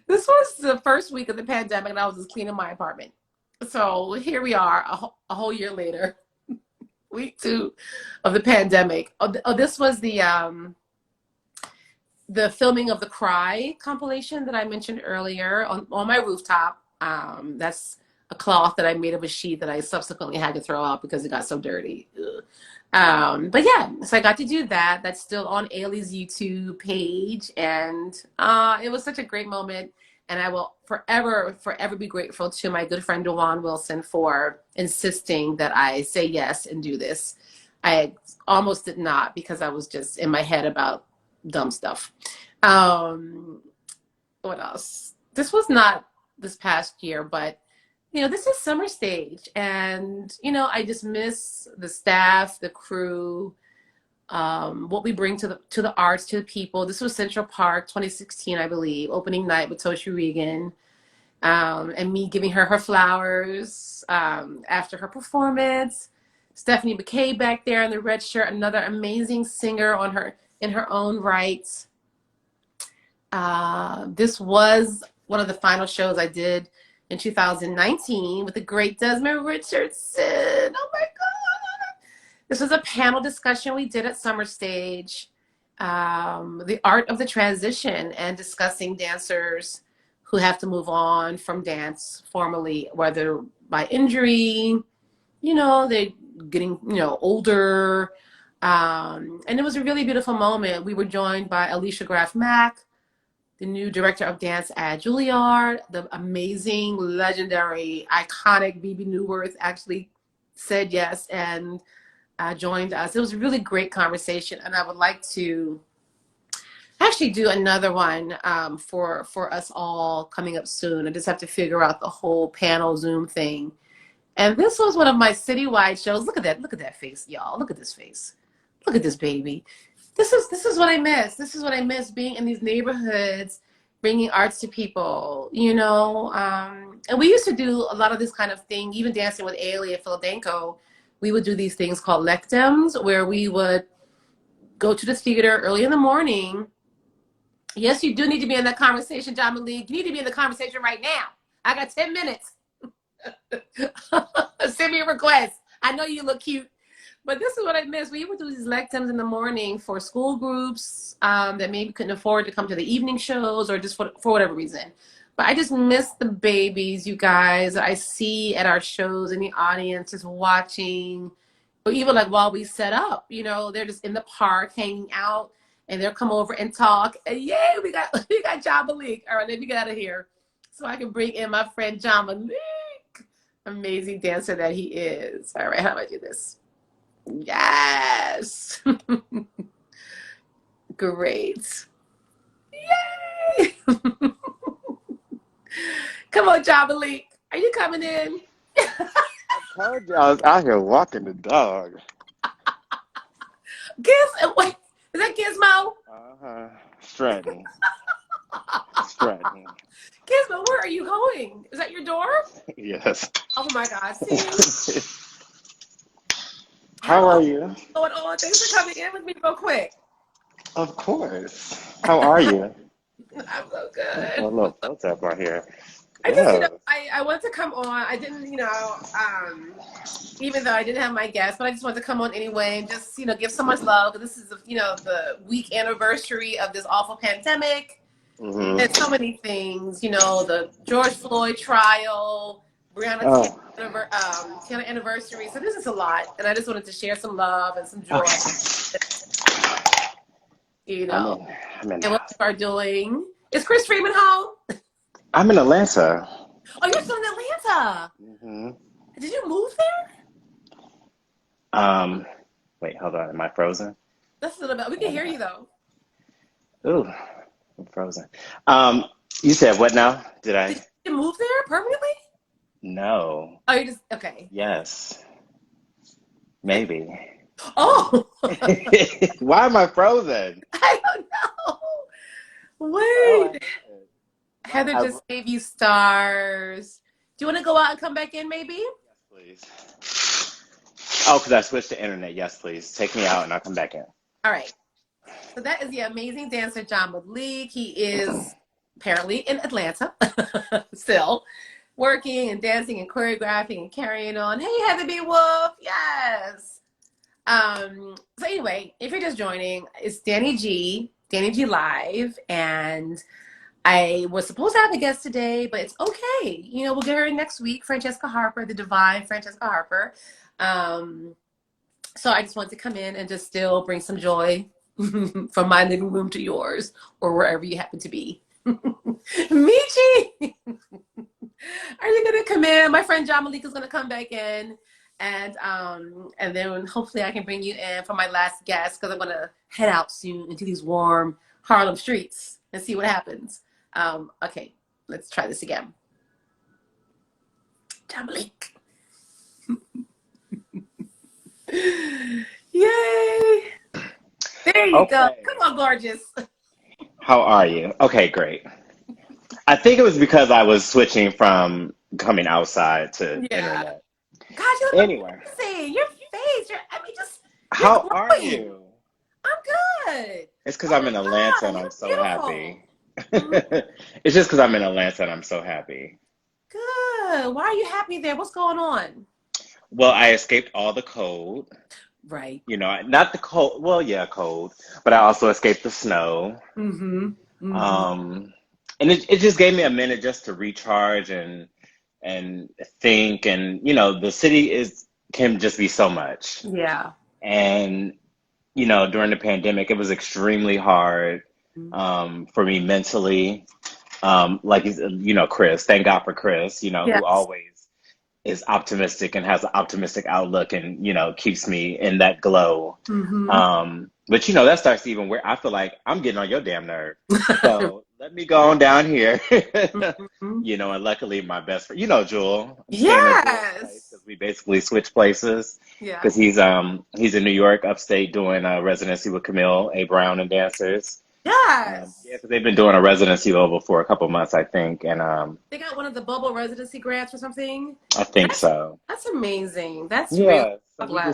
the first week of the pandemic, and I was just cleaning my apartment. So here we are, a whole year later, week 2 of the pandemic. This was the filming of the Cry compilation that I mentioned earlier on my rooftop. That's a cloth that I made of a sheet that I subsequently had to throw out because it got so dirty. Ugh. But yeah, so I got to do that. That's still on Ailey's YouTube page, and it was such a great moment. And I will forever be grateful to my good friend Dwan Wilson for insisting that I say yes and do this. I almost did not because I was just in my head about dumb stuff. What else? This was not this past year, but this is summer stage, and I just miss the staff, the crew, what we bring to the arts, to the people. This was Central Park 2016, I believe, opening night with Toshi Regan, and me giving her flowers after her performance. Stephanie McKay back there in the red shirt, another amazing singer in her own right. This was one of the final shows I did in 2019 with the great Desmond Richardson. Oh my God. This was a panel discussion we did at Summer Stage, the art of the transition, and discussing dancers who have to move on from dance formally, whether by injury, they're getting, older. And it was a really beautiful moment. We were joined by Alicia Graf Mack, the new director of dance at Juilliard. The amazing, legendary, iconic BB Newworth actually said yes and joined us. It was a really great conversation, and I would like to actually do another one for us all coming up soon. I just have to figure out the whole panel Zoom thing. And this was one of my citywide shows. Look at that face, y'all. Look at this face. Look at this baby. This is what I miss. This is what I miss, being in these neighborhoods, bringing arts to people, and we used to do a lot of this kind of thing, even dancing with Ailey at Philadelphia. We would do these things called lectums, where we would go to the theater early in the morning. Yes, you do need to be in that conversation, John Malik. You need to be in the conversation right now. I got 10 minutes. Send me a request. I know you look cute. But this is what I miss. We would do these lectums in the morning for school groups that maybe couldn't afford to come to the evening shows, or just for whatever reason. But I just miss the babies, you guys. I see at our shows in the audience just watching, or even like while we set up, they're just in the park hanging out, and they'll come over and talk. And yay, we got John Malik. All right, let me get out of here so I can bring in my friend John Malik, amazing dancer that he is. All right, how do I do this? Yes. Great. Yay. Come on, John Malik. Are you coming in? I told you I was out here walking the dog. Wait, is that Gizmo? Uh-huh. Stratton. Stratton. Gizmo, where are you going? Is that your door? Yes. Oh my God. See? How are you? What's going on? Thanks for coming in with me real quick. Of course. How are you? I'm so good. A little close up right here. I just, I wanted to come on. I didn't, even though I didn't have my guest, but I just wanted to come on anyway and just, give so much love. This is, the week anniversary of this awful pandemic. Mm-hmm. There's so many things, the George Floyd trial, Breonna anniversary. So this is a lot, and I just wanted to share some love and some joy. And what you are doing. Is Chris Freeman home? I'm in Atlanta. Oh, you're still in Atlanta. Mm-hmm. Did you move there? Wait, hold on. Am I frozen? That's a little bit. We can hear you though. Ooh, I'm frozen. You said what now? Did you move there permanently? No. Oh, you just okay. Yes. Maybe. Oh. Why am I frozen? I don't know. Wait. Heather just gave you stars. Do you want to go out and come back in, maybe? Yes, please. Oh, because I switched to internet. Yes, please. Take me out and I'll come back in. All right. So that is the amazing dancer, John Malik. He is apparently in Atlanta still, working and dancing and choreographing and carrying on. Hey, Heather B. Wolf. Yes. So anyway, if you're just joining, it's dannIGeeLive, and I was supposed to have a guest today, but it's okay. You know, we'll get her in next week, Francesca Harper, the divine Francesca Harper. So I just wanted to come in and just still bring some joy from my living room to yours or wherever you happen to be. Michi, are you gonna come in? My friend John Malik is gonna come back in, and then hopefully I can bring you in for my last guest because I'm gonna head out soon into these warm Harlem streets and see what happens. Okay, let's try this again. John Malik. Yay! There you go. Come on, gorgeous. How are you? Okay, great. I think it was because I was switching from coming outside to internet. God, you look amazing. Your face, you're How glowing. are you? I'm good. It's because I'm in Atlanta and I'm so happy. It's just because I'm in Atlanta and I'm so happy. Good. Why are you happy there? What's going on? Well, I escaped all the cold. Right. You know, not the cold. Well, yeah, cold. But I also escaped the snow. And it just gave me a minute just to recharge and think. And you know, the city can just be so much. Yeah. And you know, during the pandemic, it was extremely hard for me mentally. Like you know, Chris. Thank God for Chris. You know, who always is optimistic and has an optimistic outlook and, you know, keeps me in that glow. But, you know, that starts to even where I feel like I'm getting on your damn nerve. So let me go on down here. You know, and luckily my best friend, you know, Jewel. Yes. Because we basically switched places. Yeah. Because he's in New York, upstate, doing a residency with Camille A. Brown and dancers. Yes. Yeah, because they've been doing a residency level for a couple months, I think, and they got one of the bubble residency grants or something. I think so. That's amazing. That's really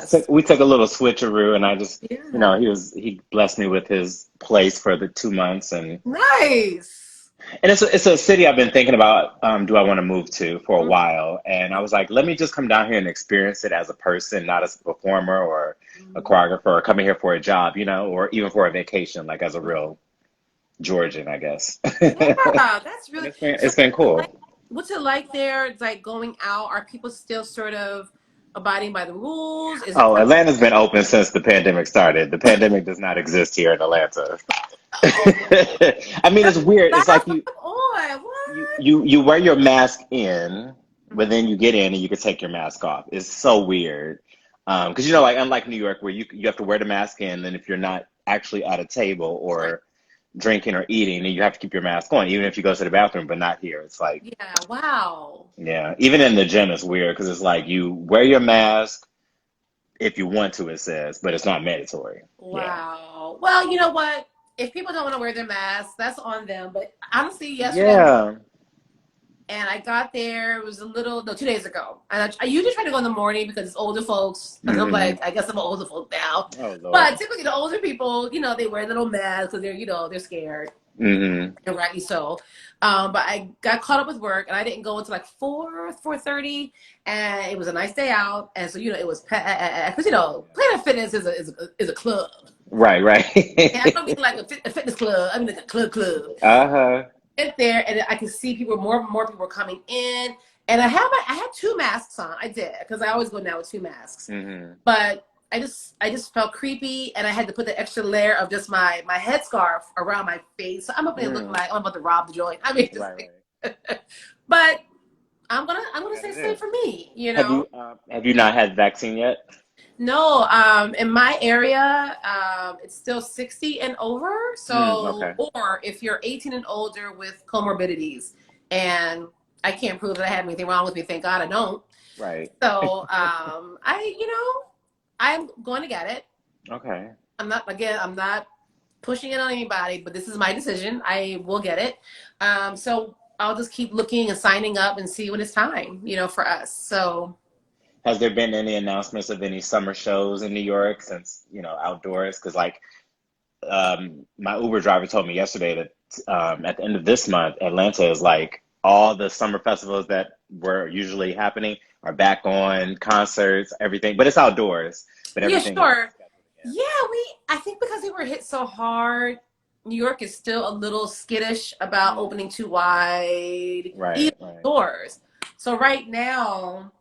so we took a little switcheroo, and I just, you know, he blessed me with his place for the 2 months, and nice. And it's a city I've been thinking about. Do I want to move to for a while? And I was like, let me just come down here and experience it as a person, not as a performer or a choreographer, or coming here for a job, you know, or even for a vacation, like as a real Georgian, I guess. Yeah, that's really. It's been cool. What's it like there? It's like going out. Are people still sort of abiding by the rules? Atlanta's been open since the pandemic started. The pandemic does not exist here in Atlanta. I mean, it's weird. It's like you wear your mask in, but then you get in and you can take your mask off. It's so weird. Because, you know, like unlike New York where you have to wear the mask in, and if you're not actually at a table or drinking or eating, then you have to keep your mask on, even if you go to the bathroom, but not here. It's like, yeah, wow. Yeah, even in the gym, it's weird because it's like you wear your mask if you want to, it says, but it's not mandatory. Wow. Yeah. Well, you know what? If people don't want to wear their masks, that's on them. But honestly, yesterday, and I got there, it was 2 days ago. And I usually try to go in the morning because it's older folks. And I'm like, I guess I'm an older folk now. Oh, but typically the older people, you know, they wear little masks because they're, you know, they're scared. And rightly so. But I got caught up with work and I didn't go until like 4:30, and it was a nice day out. And so, you know, it was, because, you know, Planet Fitness is a club. Right. And I don't mean like a fitness club. I mean like a club. Get there and I could see more people were coming in. And I had 2 masks on. I did, because I always go now with 2 masks. But I just felt creepy, and I had to put the extra layer of just my headscarf around my face. So I'm up there looking like I'm about to rob the joint. I mean, but I'm gonna say safe for me. You know. Have you not had the vaccine yet? No. In my area, it's still 60 and over. So, or if you're 18 and older with comorbidities, and I can't prove that I have anything wrong with me. Thank God I don't. Right. So, I'm going to get it. Okay. I'm not pushing it on anybody, but this is my decision. I will get it. So I'll just keep looking and signing up and see when it's time, you know, for us. So. Has there been any announcements of any summer shows in New York since, you know, outdoors? Because like my Uber driver told me yesterday that at the end of this month, Atlanta is like all the summer festivals that were usually happening are back on, concerts, everything, but it's outdoors. But everything. Yeah, sure. Yeah, I think because we were hit so hard New York is still a little skittish about opening too wide, even doors. So right now,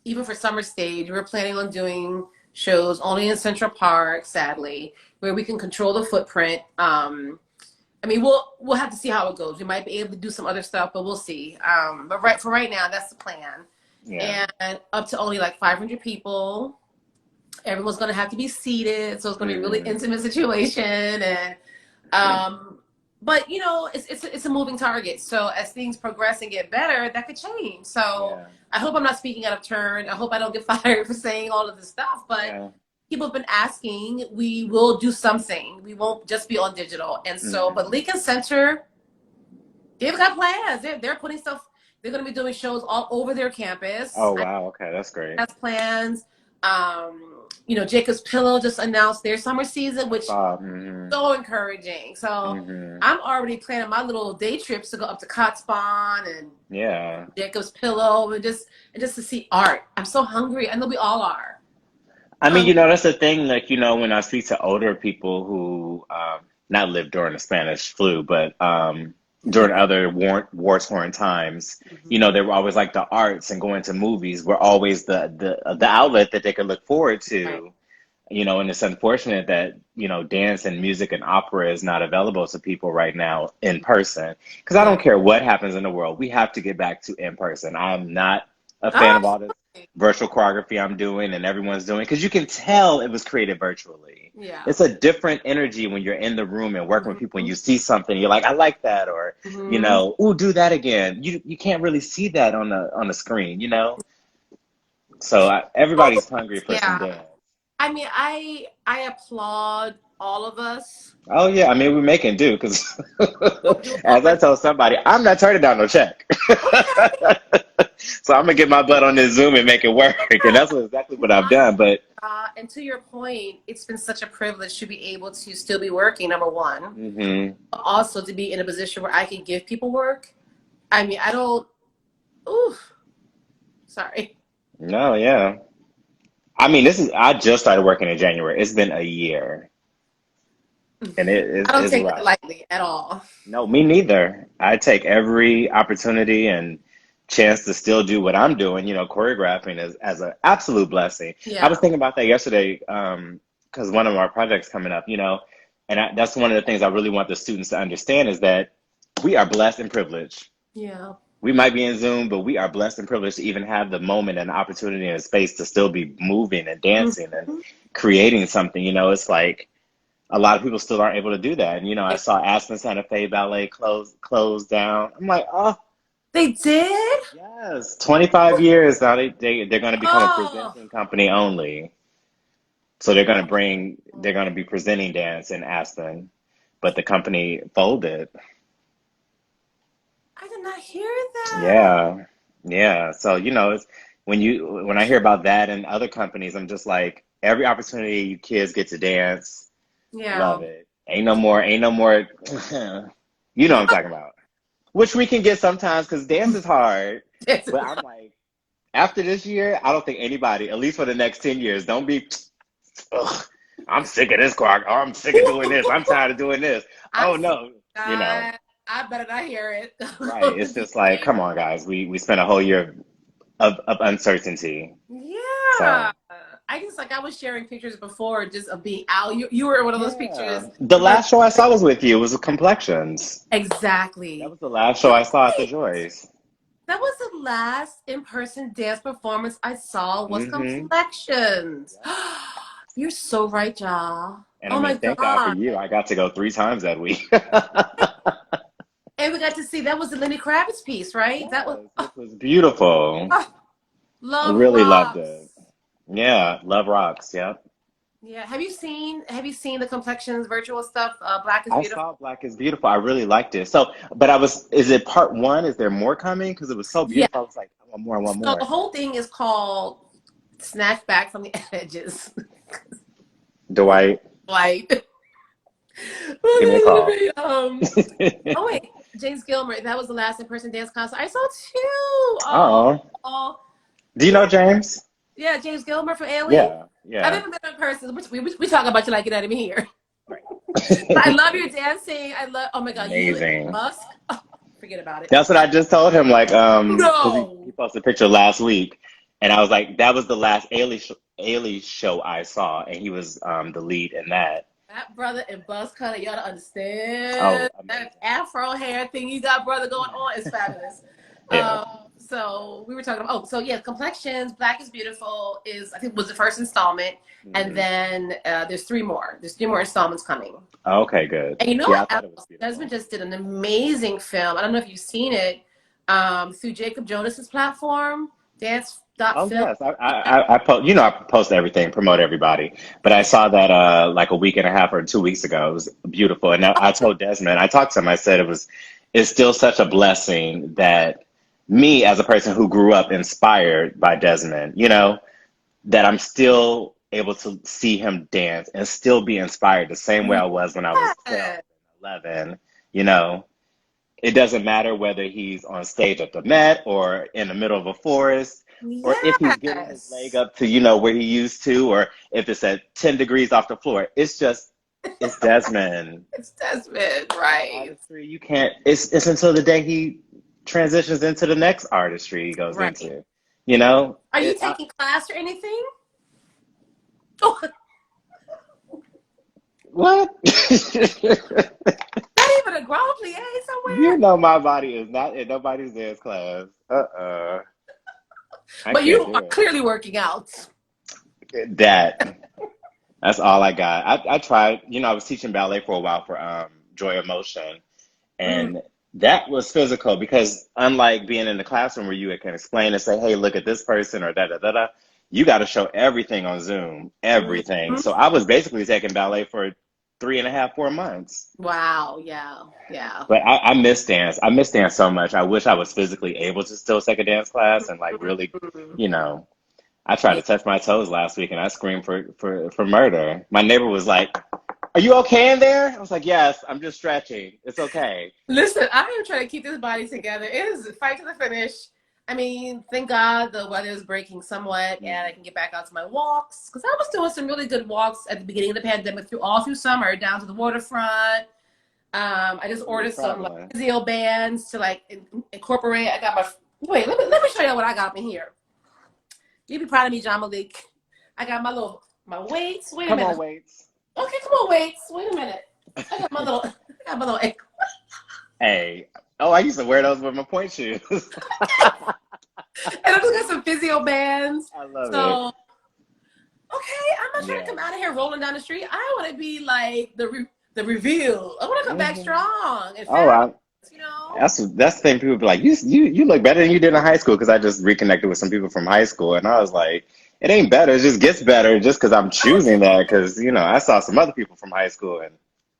even for summer stage, we're planning on doing shows only in Central Park, sadly, where we can control the footprint. I mean, we'll have to see how it goes. We might be able to do some other stuff, but we'll see. But for right now, that's the plan. Yeah. And up to only like 500 people. Everyone's going to have to be seated, so it's going to be a really intimate situation. And but you know, it's a moving target. So as things progress and get better, that could change. So I hope I'm not speaking out of turn. I hope I don't get fired for saying all of this stuff. But people have been asking. We will do something. We won't just be on digital. And so, but Lincoln Center, they've got plans. They're putting stuff. They're going to be doing shows all over their campus. Oh wow! Okay, that's great. Has plans. You know, Jacob's Pillow just announced their summer season, which so encouraging. So I'm already planning my little day trips to go up to Cotspawn and Jacob's Pillow and just to see art. I'm so hungry. I know we all are. I mean, you know, that's the thing. Like, you know, when I speak to older people who not lived during the Spanish flu, but during other war-torn times, you know, they were always like the arts and going to movies were always the outlet that they could look forward to, you know, and it's unfortunate that, you know, dance and music and opera is not available to people right now in person. Because I don't care what happens in the world, we have to get back to in person. I'm not a fan of all this virtual choreography I'm doing and everyone's doing, because you can tell it was created virtually. Yeah, it's a different energy when you're in the room and working with people and you see something, you're like, I like that, or you know, ooh, do that again. You can't really see that on the screen, you know. So everybody's hungry for some dance. I mean, I applaud all of us. Oh yeah, I mean, we're making do, because as I told somebody, I'm not turning down no check. So I'm gonna get my butt on this Zoom and make it work, and that's exactly what I've done. But and to your point, it's been such a privilege to be able to still be working. Number one, but also to be in a position where I can give people work. I mean, I don't. Ooh, sorry. No, yeah. I mean, I just started working in January. It's been a year. And I don't take it lightly at all. No, me neither. I take every opportunity and chance to still do what I'm doing, you know, choreographing as an absolute blessing. Yeah. I was thinking about that yesterday because one of our projects coming up, you know, and that's one of the things I really want the students to understand is that we are blessed and privileged. Yeah. We might be in Zoom, but we are blessed and privileged to even have the moment and opportunity and space to still be moving and dancing and creating something. You know, it's like a lot of people still aren't able to do that. And, you know, I saw Aspen Santa Fe Ballet close down. I'm like, oh. They did? Yes. 25 years now. They're going to become a presenting company only. So they're going to be presenting dance in Aspen, but the company folded. I did not hear that. Yeah. Yeah. So, you know, it's when I hear about that and other companies, I'm just like, every opportunity you kids get to dance. Yeah. Love it. Ain't no more, you know what I'm talking about. Which we can get sometimes because dance is hard. But I'm like, after this year, I don't think anybody, at least for the next 10 years, don't be, I'm sick of this choir. Oh, I'm sick of doing this. I'm tired of doing this. Oh, no. You know. I better not hear it. Right. It's just like, come on, guys. We spent a whole year of uncertainty. Yeah. So. I was sharing pictures before just of being out. You were one of those pictures. The last show I saw was with you. It was Complexions. Exactly. That was the last show I saw at the Joyce. That was the last in-person dance performance I saw was Complexions. You're so right, y'all. And thank God for you. I got to go 3 times that week. And we got to see, that was the Lenny Kravitz piece, right? Yes, it was beautiful. Love I really rocks. loved it. Yeah, Love Rocks. Yep. Yeah. Have you seen the Complexions virtual stuff? Black is Beautiful. I saw Black is Beautiful. I really liked it. So, but is it part 1? Is there more coming? Because it was so beautiful. Yeah. I was like, I want more. So the whole thing is called Snatch Back from the Edges. Dwight. Give me a call. Oh wait, James Gilmer. That was the last in-person dance concert I saw too. Oh. Do you know James? Yeah, James Gilmer from Alien. Yeah. I've never met him in person. We talk about you like it out of me here. Right. I love your dancing. Oh my God, you and Amazing. Musk. Oh, forget about it. That's what I just told him, like, because he No. posted a picture last week, and I was like, that was the last Ailey show I saw, and he was the lead in that. That brother and Buzz Cutter, y'all don't Oh, understand. amazing. That afro hair thing you got, brother, going on is fabulous. Yeah. So we were talking about, complexions, Black is Beautiful I think was the first installment. And then there's three more. There's three more installments coming. Okay, good. And you know Yeah, I what thought it was else? beautiful. Desmond just did an amazing film. I don't know if you've seen it, through Jacob Jonas's platform, Oh dance.film. yes, I post, I post everything, promote everybody. But I saw that like a week and a half or 2 weeks ago. It was beautiful, and I told Desmond, I talked to him. I said it's still such a blessing that me as a person who grew up inspired by Desmond, that I'm still able to see him dance and still be inspired the same way I was when I was 12, Yeah. 11. You know, it doesn't matter whether he's on stage at the Met or in the middle of a forest, or if he's getting his leg Yes. up to, where he used to, or if it's at 10 degrees off the floor. It's Desmond. It's Desmond, right. Artistry, you can't, it's until the day he transitions into the next artistry he goes Right. into, you know? Are you It, I, taking class or anything? Oh, what? not even a grand plie You somewhere? know my body is not in nobody's dance class. I But can't you are do clearly working out. it. That's all I got. I tried, I was teaching ballet for a while for Joy of Motion, Mm, and that was physical because unlike being in the classroom where you can explain and say, hey, look at this person or da da da da, you got to show everything on Zoom, everything. mhm. So I was basically taking ballet for 3.5, 4 months. Wow, yeah, yeah. But I miss dance. I miss dance so much. I wish I was physically able to still take a dance class and like really, Mhm. you know. I tried Yeah. to touch my toes last week and I screamed for murder. My neighbor was like, "Are you okay in there?" I was like, "Yes, I'm just stretching. It's okay." Listen, I am trying to keep this body together. It is a fight to the finish. I mean, thank God the weather is breaking somewhat and I can get back out to my walks. Because I was doing some really good walks at the beginning of the pandemic all through summer, down to the waterfront. I just You're ordered some like traveling. physio bands to like incorporate. I got my wait. Let me show you what I got up in here. You'd be proud of me, John Malik. I got my weights. Wait a Come on, minute. weights. Okay, come on, weights. Wait a minute. I got my little. I got my little. And Hey. Oh, I used to wear those with my point shoes. I just got some physio bands. I love it. So okay, I'm not trying to Yeah. come out of here rolling down the street. I want to be like the reveal. I want to come back Hmm. strong and Oh, fabulous. You know. that's the thing. People be like, you look better than you did in high school because I just reconnected with some people from high school, and I was like, it ain't better. It just gets better just because I'm choosing that because I saw some other people from high school and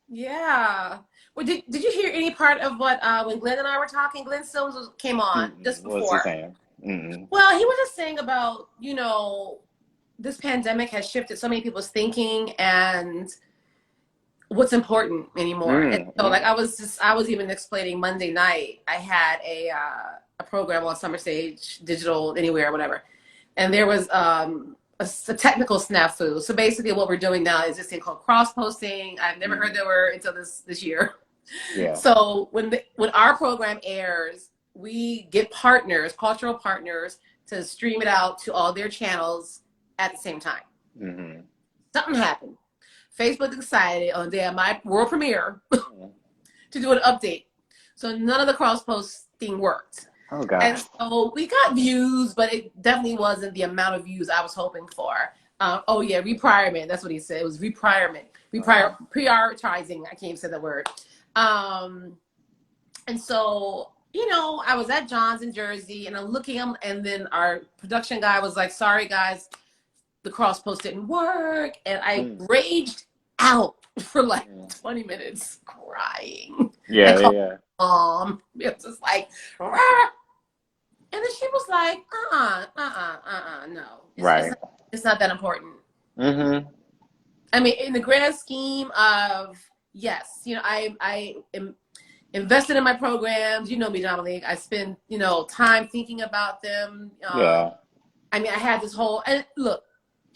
Yeah. Well, did you hear any part of what when Glenn and I were talking? Glenn Sims came on just what was he before. saying? Mm-mm. Well, he was just saying about this pandemic has shifted so many people's thinking and what's important anymore. And so, like, Mm-mm. I was even explaining Monday night. I had a program on Summer Stage, Digital Anywhere, whatever, and there was a technical snafu. So basically, what we're doing now is this thing called cross posting. I've never heard that word until this year. Yeah. So when our program airs, we get partners, cultural partners, to stream it out to all their channels at the same time. Mm-hmm. Something happened. Facebook decided on the day of my world premiere to do an update. So none of the cross posting worked. Oh And gosh. so we got views, but it definitely wasn't the amount of views I was hoping for. Oh yeah, repriorment. That's what he said. It was repriorment. Prioritizing. I can't even say that word. And so, I was at John's in Jersey and I'm looking, and then our production guy was like, sorry guys, the cross post didn't work. And I Mm. raged out for like Mm. 20 minutes crying. I Yeah, called yeah. mom. It was just like, rah! And then she was like, no. Right. It's not that important. Mm-hmm. I mean, in the grand scheme of, yes, I am invested in my programs. You know me, Dominique. I spend, time thinking about them. Yeah. I mean, I had this whole, and look,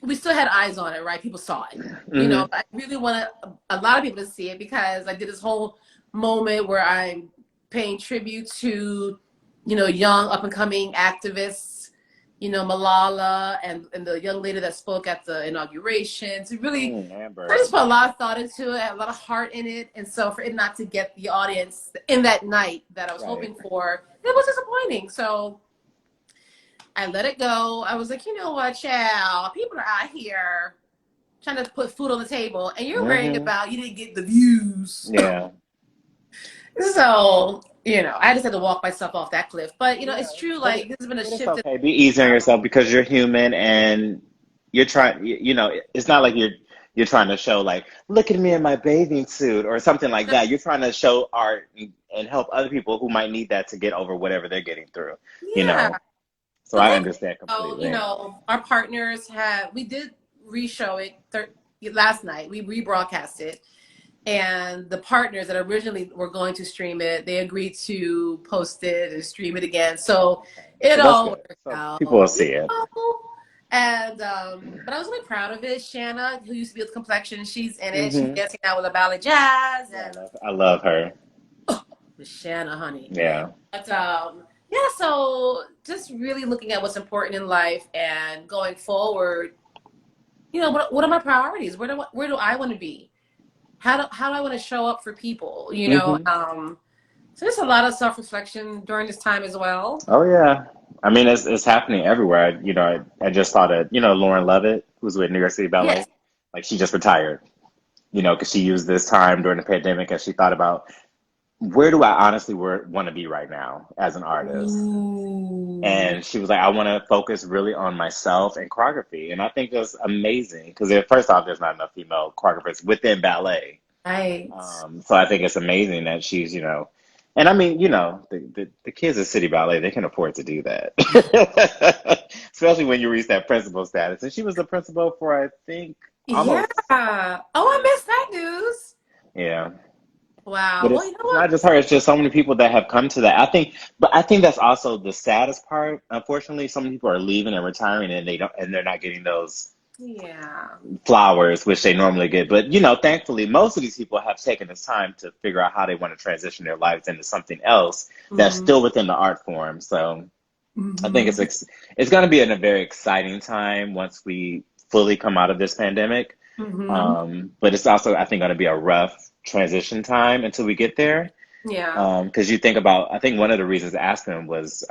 we still had eyes on it, right? People saw it, you know. Mm-hmm. But I really wanted a lot of people to see it because I did this whole moment where I'm paying tribute to, you know, young up and coming activists, you know, Malala and the young lady that spoke at the inauguration. To really, I Amber. just put a lot of thought into it, a lot of heart in it, and so for it not to get the audience in that night that I was Right. hoping for, it was disappointing. So I let it go. I was like, you know what, child, people are out here trying to put food on the table, and you're worrying Mm-hmm. about you didn't get the views. Yeah. So, you know, I just had to walk myself off that cliff. But, you know, Yeah. it's true, But like, there's been a but it's shift in, okay. Be easy on yourself because you're human and you're trying. You know, it's not like you're trying to show like, look at me in my bathing suit or something like that. You're trying to show art and help other people who might need that to get over whatever they're getting through. You yeah. know. So So I thank understand you. You completely. know, our partners we did re-show it last night. We rebroadcast it. And the partners that originally were going to stream it, they agreed to post it and stream it again. So Okay. it So that's all good. worked So people will out. You see it. know? And but I was really proud of it. Shanna, who used to be with Complexion, she's in it. She's Hmm. dancing now with a ballet jazz Yeah, and I love her. with Shanna, honey. Yeah. But yeah, so just really looking at what's important in life and going forward, you know, what are my priorities? Where do I want to be? How do I want to show up for people? You know, Hmm. so there's a lot of self-reflection during this time as well. Oh yeah. I mean, it's happening everywhere. You know, I just thought of Lauren Lovett, who's with New York City Yes. Ballet. Like she just retired. You know, because she used this time during the pandemic as she thought about where do I honestly want to be right now as an artist. Ooh. And she was like, I want to focus really on myself and choreography. And I think that's amazing because first off, there's not enough female choreographers within ballet. Right. So I think it's amazing that she's, and I mean, the kids at City Ballet, they can afford to do that. Especially when you reach that principal status. And she was the principal for, I think, Yeah. almost, Oh, I missed that news. yeah. Wow. But Well, you know it's what? not just her, it's just so many people that have come to that. I think that's also the saddest part. Unfortunately, so many people are leaving and retiring and they're not getting those Yeah. flowers, which they normally get. But thankfully, most of these people have taken this time to figure out how they want to transition their lives into something else that's Mm-hmm. still within the art form. So I think Mm-hmm. it's going to be a very exciting time once we fully come out of this pandemic. Mm-hmm. But it's also, I think, going to be a rough transition time until we get there. Yeah. Because you think about, I think one of the reasons Aspen was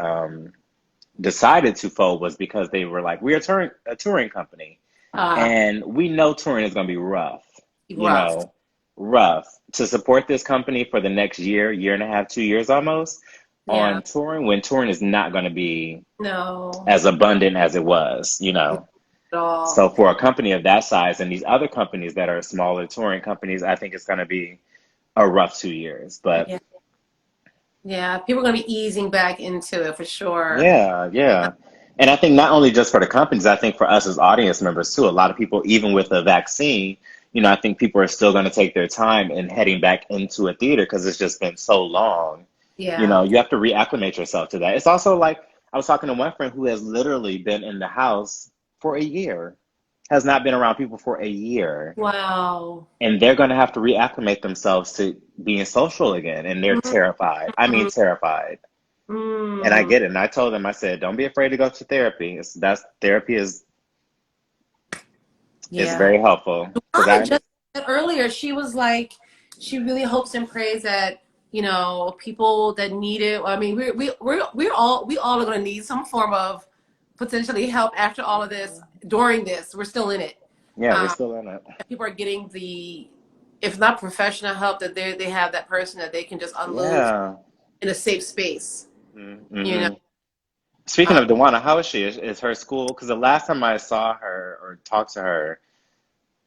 decided to fold was because they were like, we're a touring company. Uh, And we know touring is going to be rough, rough. rough to support this company for the next year and a half, 2 years almost Yeah. on touring when touring is not going to be No. as abundant as it was. At all. So for a company of that size and these other companies that are smaller touring companies, I think it's going to be a rough 2 years. But Yeah. Yeah. People are going to be easing back into it for sure. yeah, yeah. And I think not only just for the companies, I think for us as audience members too, a lot of people, even with a vaccine, I think people are still going to take their time in heading back into a theater because it's just been so long. Yeah. You have to reacclimate yourself to that. It's also like I was talking to one friend who has literally been in the house for a year, has not been around people for a year, Wow. and they're going to have to reacclimate themselves to being social again, and they're terrified. I mean, Mm, terrified. And I mm, get it. And I told them, I said, don't be afraid to go to therapy. Therapy is yeah. very helpful because I I just understand. said earlier, she was like, she really hopes and prays that, you know, people that need it. I mean, we all are going to need some form of potentially help after all of this. During this, we're still in it. Yeah, we're Um, still in it. People are getting if not professional help, that they have that person that they can just unload Yeah. in a safe space. You know. Mm-hmm. Speaking Um, of Dwana, how is she? Is her school? Because the last time I saw her or talked to her,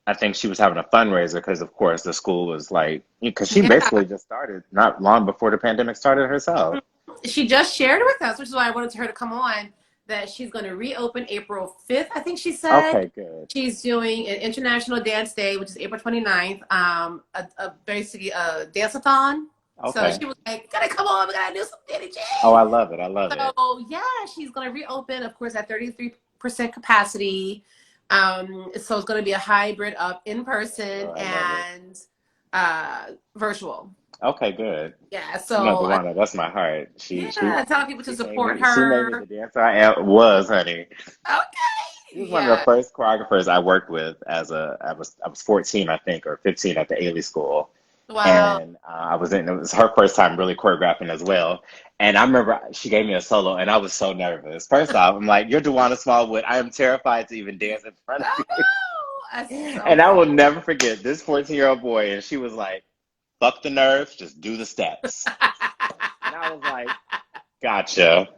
I think she was having a fundraiser because, of course, the school was like, because she yeah. basically just started not long before the pandemic started herself. She just shared with us, which is why I wanted her to come on, that she's going to reopen April 5th, I think she said. Okay, good. She's doing an International Dance Day, which is April 29th, basically a dance-a-thon. So Okay. she was like, gotta come on, we gotta do some Danny J. Oh, I love it. I love it. So yeah, she's gonna reopen, of course, at 33% capacity. So it's going to be a hybrid of in person Oh, I love it. and virtual. Okay, good. Yeah. You know, So Dwana, that's my heart. yeah, telling people to support She made me her. the dancer was, honey. She Okay. was one of the Yeah. first choreographers I worked with I was 14, I think, or 15 at the Ailey School. Wow. And it was her first time really choreographing as well. And I remember she gave me a solo and I was so nervous. First off, I'm like, you're Dwana Smallwood. I am terrified to even dance in front of Oh, you. that's so And I funny. will never forget this 14-year-old boy. And she was like, fuck the nerves, just do the steps. And I was like, gotcha.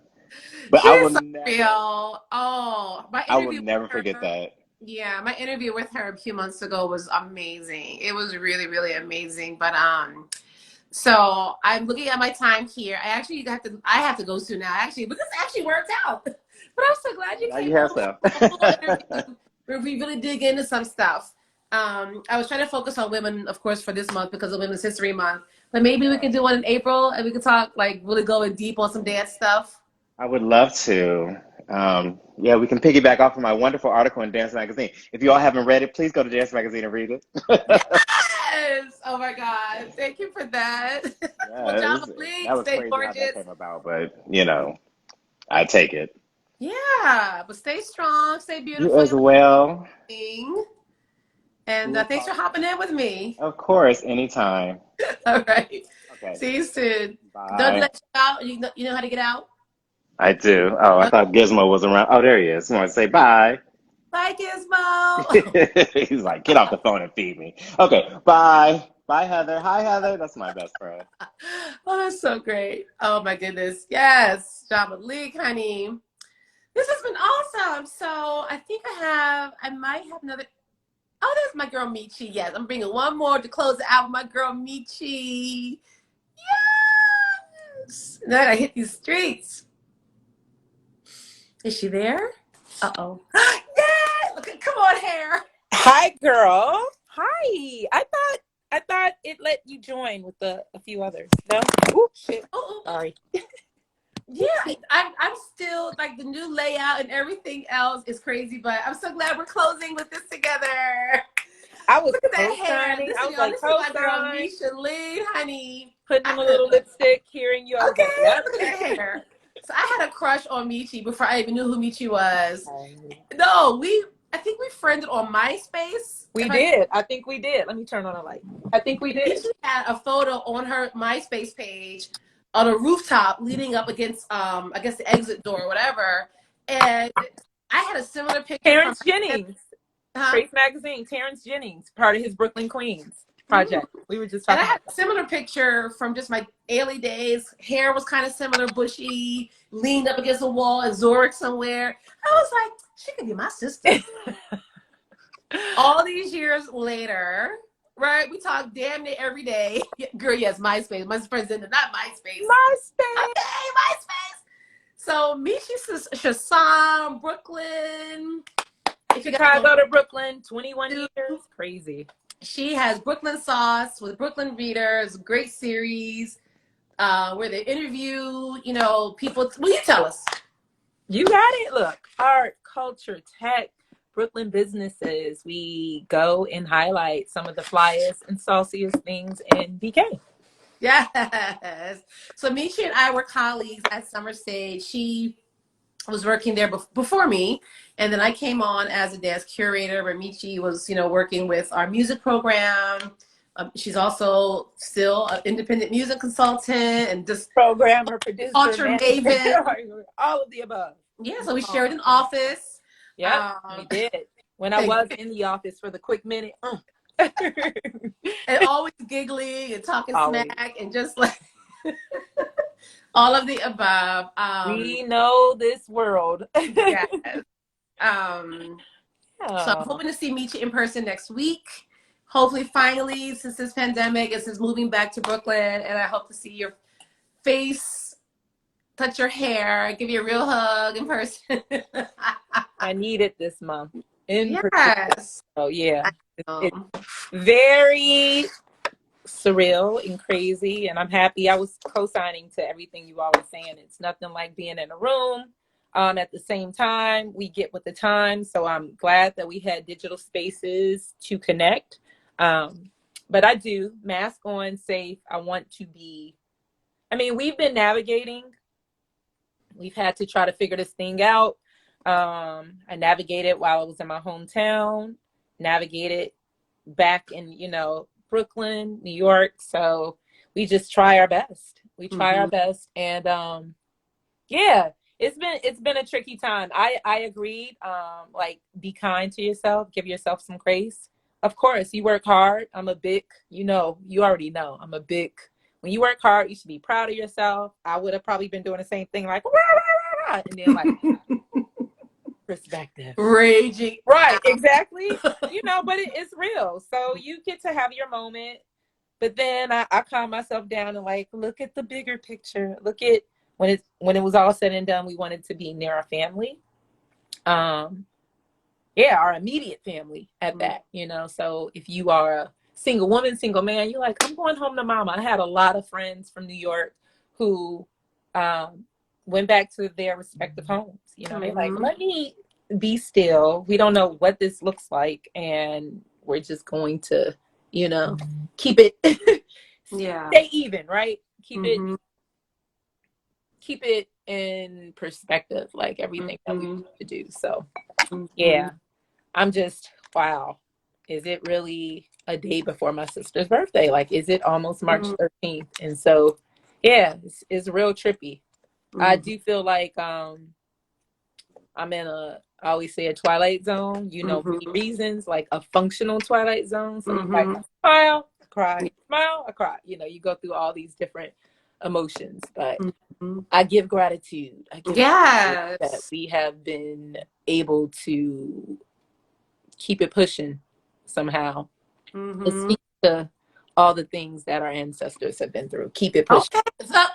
But You're so real. Oh, my I will interview never with forget her. that. Yeah, my interview with her a few months ago was amazing. It was really, really amazing. But so I'm looking at my time here. I have to go soon now, actually, because it actually worked out. But I'm so glad you Now came you have on. We some. had a whole interview where we really dig into some stuff. I was trying to focus on women, of course, for this month because of Women's History Month. But maybe we could do one in April and we could talk like really going deep on some dance stuff. I would love to. Yeah, we can piggyback off of my wonderful article in Dance Magazine. If you all haven't read it, please go to Dance Magazine and read it. Yes! Oh my God. Thank you for that. Well, Yeah, John that Malik, was stay crazy how that gorgeous. came about, but I take it. Yeah, but stay strong, stay You beautiful. as You're well. amazing. And We'll thanks talk. for hopping in with me. Of course, anytime. All right. Okay, See you soon. Don't bye. let you out. You know how to get out? I do. Oh, I Okay. thought Gizmo was around. Oh, there he is. I want to say bye. Bye, Gizmo. He's like, get off the phone and feed me. Okay, bye. Bye, Heather. Hi, Heather. That's my best friend. Oh, that's so great. Oh my goodness. Yes, John Malik, honey. This has been awesome. So I might have another. Oh, there's my girl Michi. Yes, I'm bringing one more to close it out with my girl Michi. Yes. Then I hit these streets. Is she there? Uh-oh. Yay! Look at, come on, hair. Hi, girl. Hi. I thought it let you join with a few others. No? Oh shit. Oh, Sorry. yeah. I'm still like the new layout and everything else is crazy, but I'm so glad we're closing with this together. I was Look at that hair. co-signing. I Listen, was y'all. like This is my girl co-sign, Misha Lee, honey. putting on a little lipstick, hearing you. I was Okay, like, yep. look at that hair. So I had a crush on Michi before I even knew who Michi was. No, I think we friended on MySpace. We did. I think we did. Let me turn on a light. I think we did. Michi had a photo on her MySpace page on a rooftop leaning up against I guess the exit door or whatever. And I had a similar picture Terrence from Jennings, huh? Trace Magazine. Terrence Jennings, part of his Brooklyn Queens project. We were just And I talking had about a similar picture from just my early days. Hair was kind of similar, bushy, leaned up against a wall in Zurich somewhere. I was like, she could be my sister. All these years later, right? We talk damn near every day. Girl, yes, MySpace. My friends didn't, not MySpace. MySpace. Okay, MySpace. So Michi Chassagne, Brooklyn. If you guys Chicago don't to Brooklyn, 21 know, years. Crazy. she has Brooklyn Sauce with Brooklyn Readers, great series where they interview, people. Will you tell us? You got it. Look, art, culture, tech, Brooklyn businesses. We go and highlight some of the flyest and sauciest things in BK. Yes. So Michi and I were colleagues at Summer Stage. She was working there before me, and then I came on as a dance curator where Michi was, working with our music program. She's also still an independent music consultant and just Programmer, producer, culture maven. manager, all of the above. Yeah, so we shared an office. Yep, we did. When I was in the office for the quick minute. And always giggling and talking Always. smack and just like all of the above. We know this world. Yes. So Yeah. I'm hoping to see Michi in person next week. Hopefully, finally, since this pandemic and since moving back to Brooklyn, and I hope to see your face, touch your hair, give you a real hug in person. I need it this month. Yes. Oh yeah. It's very surreal and crazy, and I'm happy. I was co-signing to everything you all were saying. It's nothing like being in a room At the same time, we get with the time. So I'm glad that we had digital spaces to connect. But I do mask on, safe. I want to be, I mean, we've been navigating. We've had to try to figure this thing out. I navigated while I was in my hometown, navigated back in, Brooklyn, New York. So we just try our best. We try our best. And yeah, it's been a tricky time. I agreed. Like, be kind to yourself, give yourself some grace. Of course, you work hard. I'm a big, you already know, I'm a big, when you work hard, you should be proud of yourself. I would have probably been doing the same thing, like, rah, rah, rah, and then like, perspective. Raging. Right, exactly. But it's real. So you get to have your moment. But then I calm myself down and like, look at the bigger picture. Look at when it was all said and done, we wanted to be near our family. Our immediate family at that, So if you are a single woman, single man, you're like, I'm going home to mama. I had a lot of friends from New York who went back to their respective homes. They're like, let me be still. We don't know what this looks like. And we're just going to, keep it, stay even, right? Keep it in perspective, like everything that we have to do. So yeah, I'm just, wow. Is it really a day before my sister's birthday? Like, is it almost March 13th? And so, yeah, it's real trippy. I do feel like I'm in I always say a twilight zone, for reasons, like a functional twilight zone. So like, smile, I cry, smile, I cry. You go through all these different emotions, but I give gratitude. I give gratitude that we have been able to keep it pushing somehow. It speaks to all the things that our ancestors have been through. Keep it pushing. Okay. So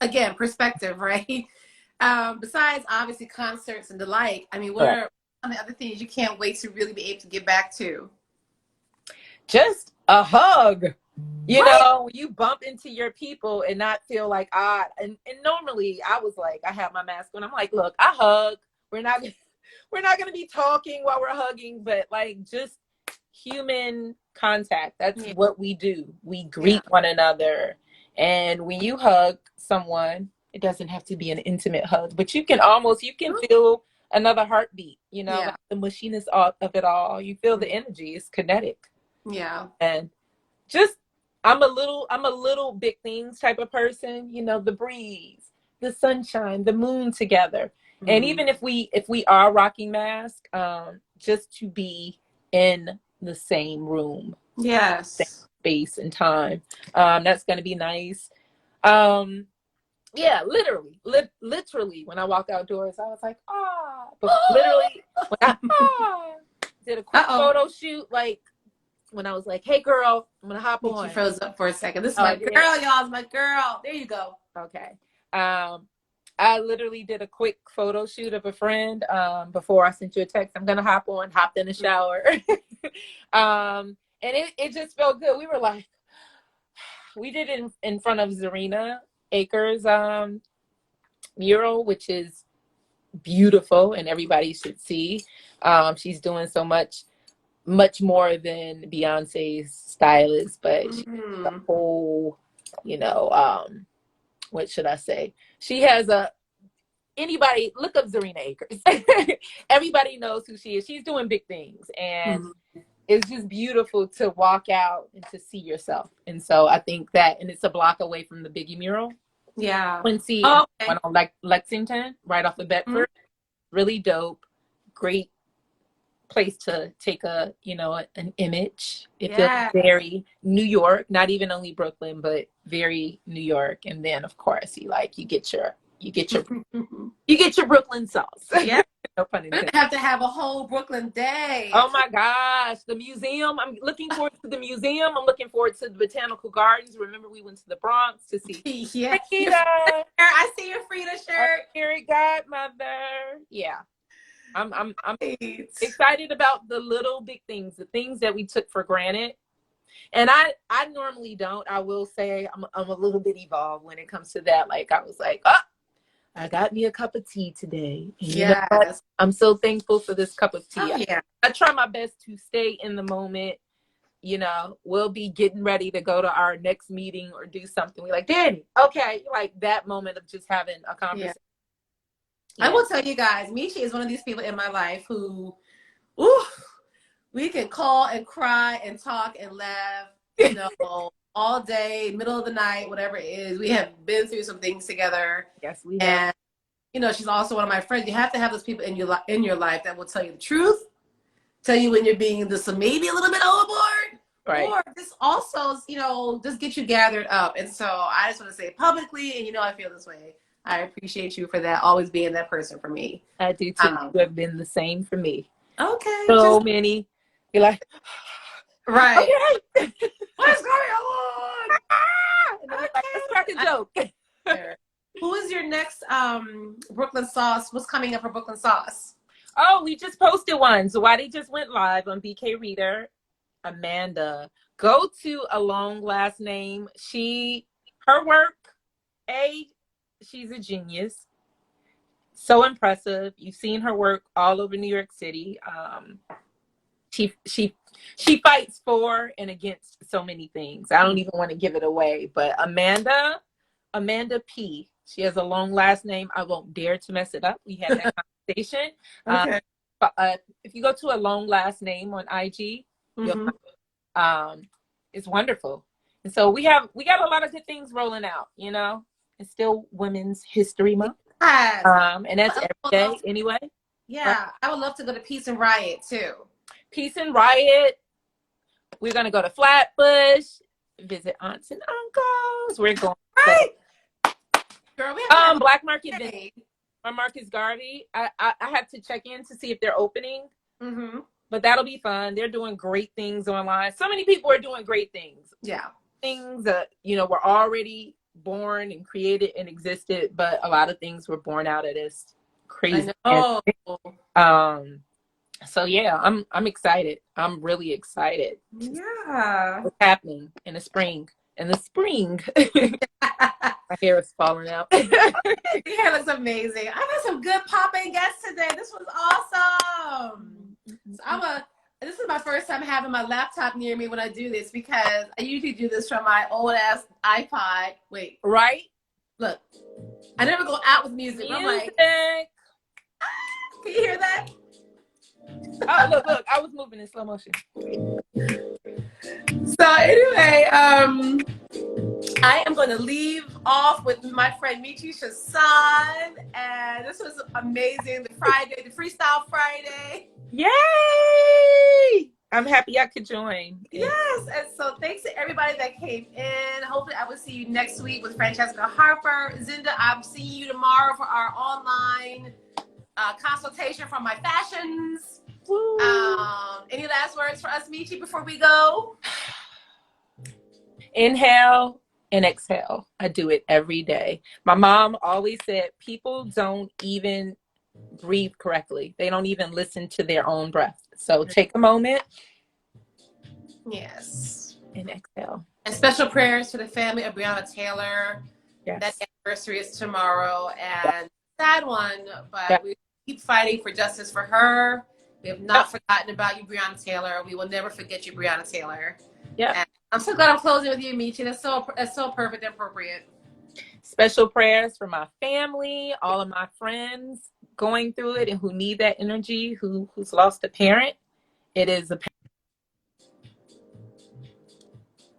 again, perspective, right? Besides obviously concerts and the like, I mean, what are some of the other things you can't wait to really be able to get back to? Just a hug. When you bump into your people and not feel like odd. And normally I was like, I have my mask on. I'm like, look, I hug. We're not going to be talking while we're hugging, but like just human contact. That's what we do. We greet one another. And when you hug someone, it doesn't have to be an intimate hug, but you can feel another heartbeat, the mushiness of it all. You feel the energy. It's kinetic. Yeah. And just, I'm a little big things type of person, the breeze, the sunshine, the moon together. And even if we are rocking masks, just to be in the same room, same space and time, that's going to be nice. Literally when I walk outdoors, I was like, but literally when I did a quick photo shoot, like when I was like, hey girl, I'm gonna hop on. She froze up for a second. This is my girl, y'all. It's my girl. There you go. Okay. I literally did a quick photo shoot of a friend before I sent you a text. I'm gonna hopped in the shower. And it just felt good. We were like, we did it in front of Zarina Akers mural, which is beautiful and everybody should see. She's doing so much more than Beyonce's stylist, but she's the whole, what should I say? She has anybody look up Zarina Akers. Everybody knows who she is. She's doing big things, and it's just beautiful to walk out and to see yourself. And so I think that, and it's a block away from the Biggie mural. Yeah. Quincy went on Lexington, right off of Bedford. Really dope. Great place to take an image. It feels very New York, not even only Brooklyn, but very New York. And then of course you get your Brooklyn sauce. Yeah. No pun We're intended. gonna have to have a whole Brooklyn day. Oh my gosh, the museum. I'm looking forward to the museum. I'm looking forward to the botanical gardens. Remember, we went to the Bronx to see Frida. I see your Frida shirt. Fairy godmother. Yeah. I'm excited about the little big things, the things that we took for granted. And I normally don't. I will say I'm a little bit evolved when it comes to that. Like I was like, I got me a cup of tea today. And you know what? I'm so thankful for this cup of tea. Oh, yeah. I try my best to stay in the moment. You know, we'll be getting ready to go to our next meeting or do something. We're like, Danny, okay. Like that moment of just having a conversation. Yeah. I will tell you guys, Michi is one of these people in my life who, ooh, we can call and cry and talk and laugh, you know, all day, middle of the night, whatever it is. We have been through some things together. Yes, we have. And, you know, she's also one of my friends. You have to have those people in your life that will tell you the truth, tell you when you're being just maybe a little bit overboard. Right. Or just also, you know, just get you gathered up. And so I just want to say publicly, and you know I feel this way, I appreciate you for that, always being that person for me. I do too. You have been the same for me. Okay. So many. You're like, right. Okay. What's going on? And then like, let's crack a joke. Who is your next Brooklyn Sauce? What's coming up for Brooklyn Sauce? Oh, we just posted one. So Wadi just went live on BK Reader. Amanda, go to a long last name. Her work, she's a genius. So impressive. You've seen her work all over New York City. She fights for and against so many things. I don't even want to give it away, but Amanda P. She has a long last name. I won't dare to mess it up. We had that conversation. Okay. If you go to a long last name on IG, it's wonderful. And so we got a lot of good things rolling out, you know. It's still Women's History Month. Yes. And that's every day anyway. Yeah. Right? I would love to go to Peace and Riot too. Peace and Riot. We're gonna go to Flatbush, visit aunts and uncles. We're going right. Girl, we have Black Market Day on Marcus Garvey. I have to check in to see if they're opening. But that'll be fun. They're doing great things online. So many people are doing great things. Yeah. Things that, you know, were already born and created and existed, but a lot of things were born out of this crazy. So yeah, I'm excited. I'm really excited. Yeah. What's happening in the spring? My hair is falling out. Your hair looks amazing. I've had some good pop-in guests today. This was awesome. So this is my first time having my laptop near me when I do this, because I usually do this from my old ass iPod. Wait. Right? Look. I never go out with music. I'm like, can you hear that? Oh, look. I was moving in slow motion. So anyway, I am going to leave off with my friend Michi Chassagne, and this was amazing. The Freestyle Friday. Yay! I'm happy I could join. Yes, and so thanks to everybody that came in. Hopefully I will see you next week with Francesca Harper. Zinda, I'm seeing you tomorrow for our online consultation for my fashions. Any last words for us, Michi, before we go? Inhale and exhale. I do it every day. My mom always said people don't even breathe correctly. They don't even listen to their own breath. So take a moment. Yes. And exhale. And special prayers to the family of Breonna Taylor. Yes. That anniversary is tomorrow, and sad one, but we keep fighting for justice for her. We have not forgotten about you, Breonna Taylor. We will never forget you, Breonna Taylor. Yeah. And I'm so glad I'm closing with you, Michi. That's so perfect and appropriate. Special prayers for my family, all of my friends going through it and who need that energy, who's lost a parent. It is a parent.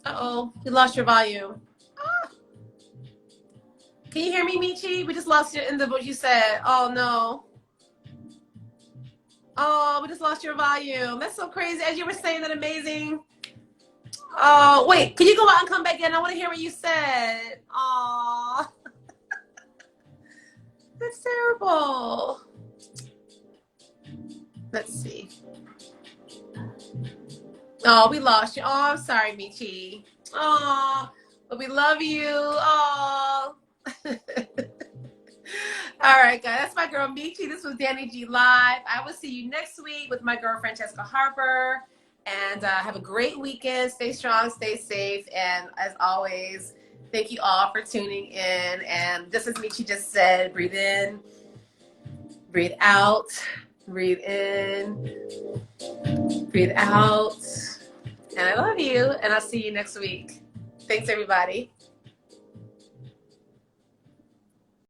Uh-oh, you lost your volume. Can you hear me, Michi? We just lost your end of what you said. Oh, no. Oh, we just lost your volume. That's so crazy. As you were saying that amazing. Oh, wait. Can you go out and come back in? I want to hear what you said. Oh. That's terrible. Let's see. Oh, we lost you. Oh, I'm sorry, Michi. Oh, but we love you. Oh. All right, guys. That's my girl, Michi. This was dannIGeeLive. I will see you next week with my girl, Francesca Harper. And have a great weekend. Stay strong, stay safe. And as always, Thank you all for tuning in. And just as Michi just said, breathe in, breathe out, breathe in, breathe out. And I love you. And I'll see you next week. Thanks, everybody.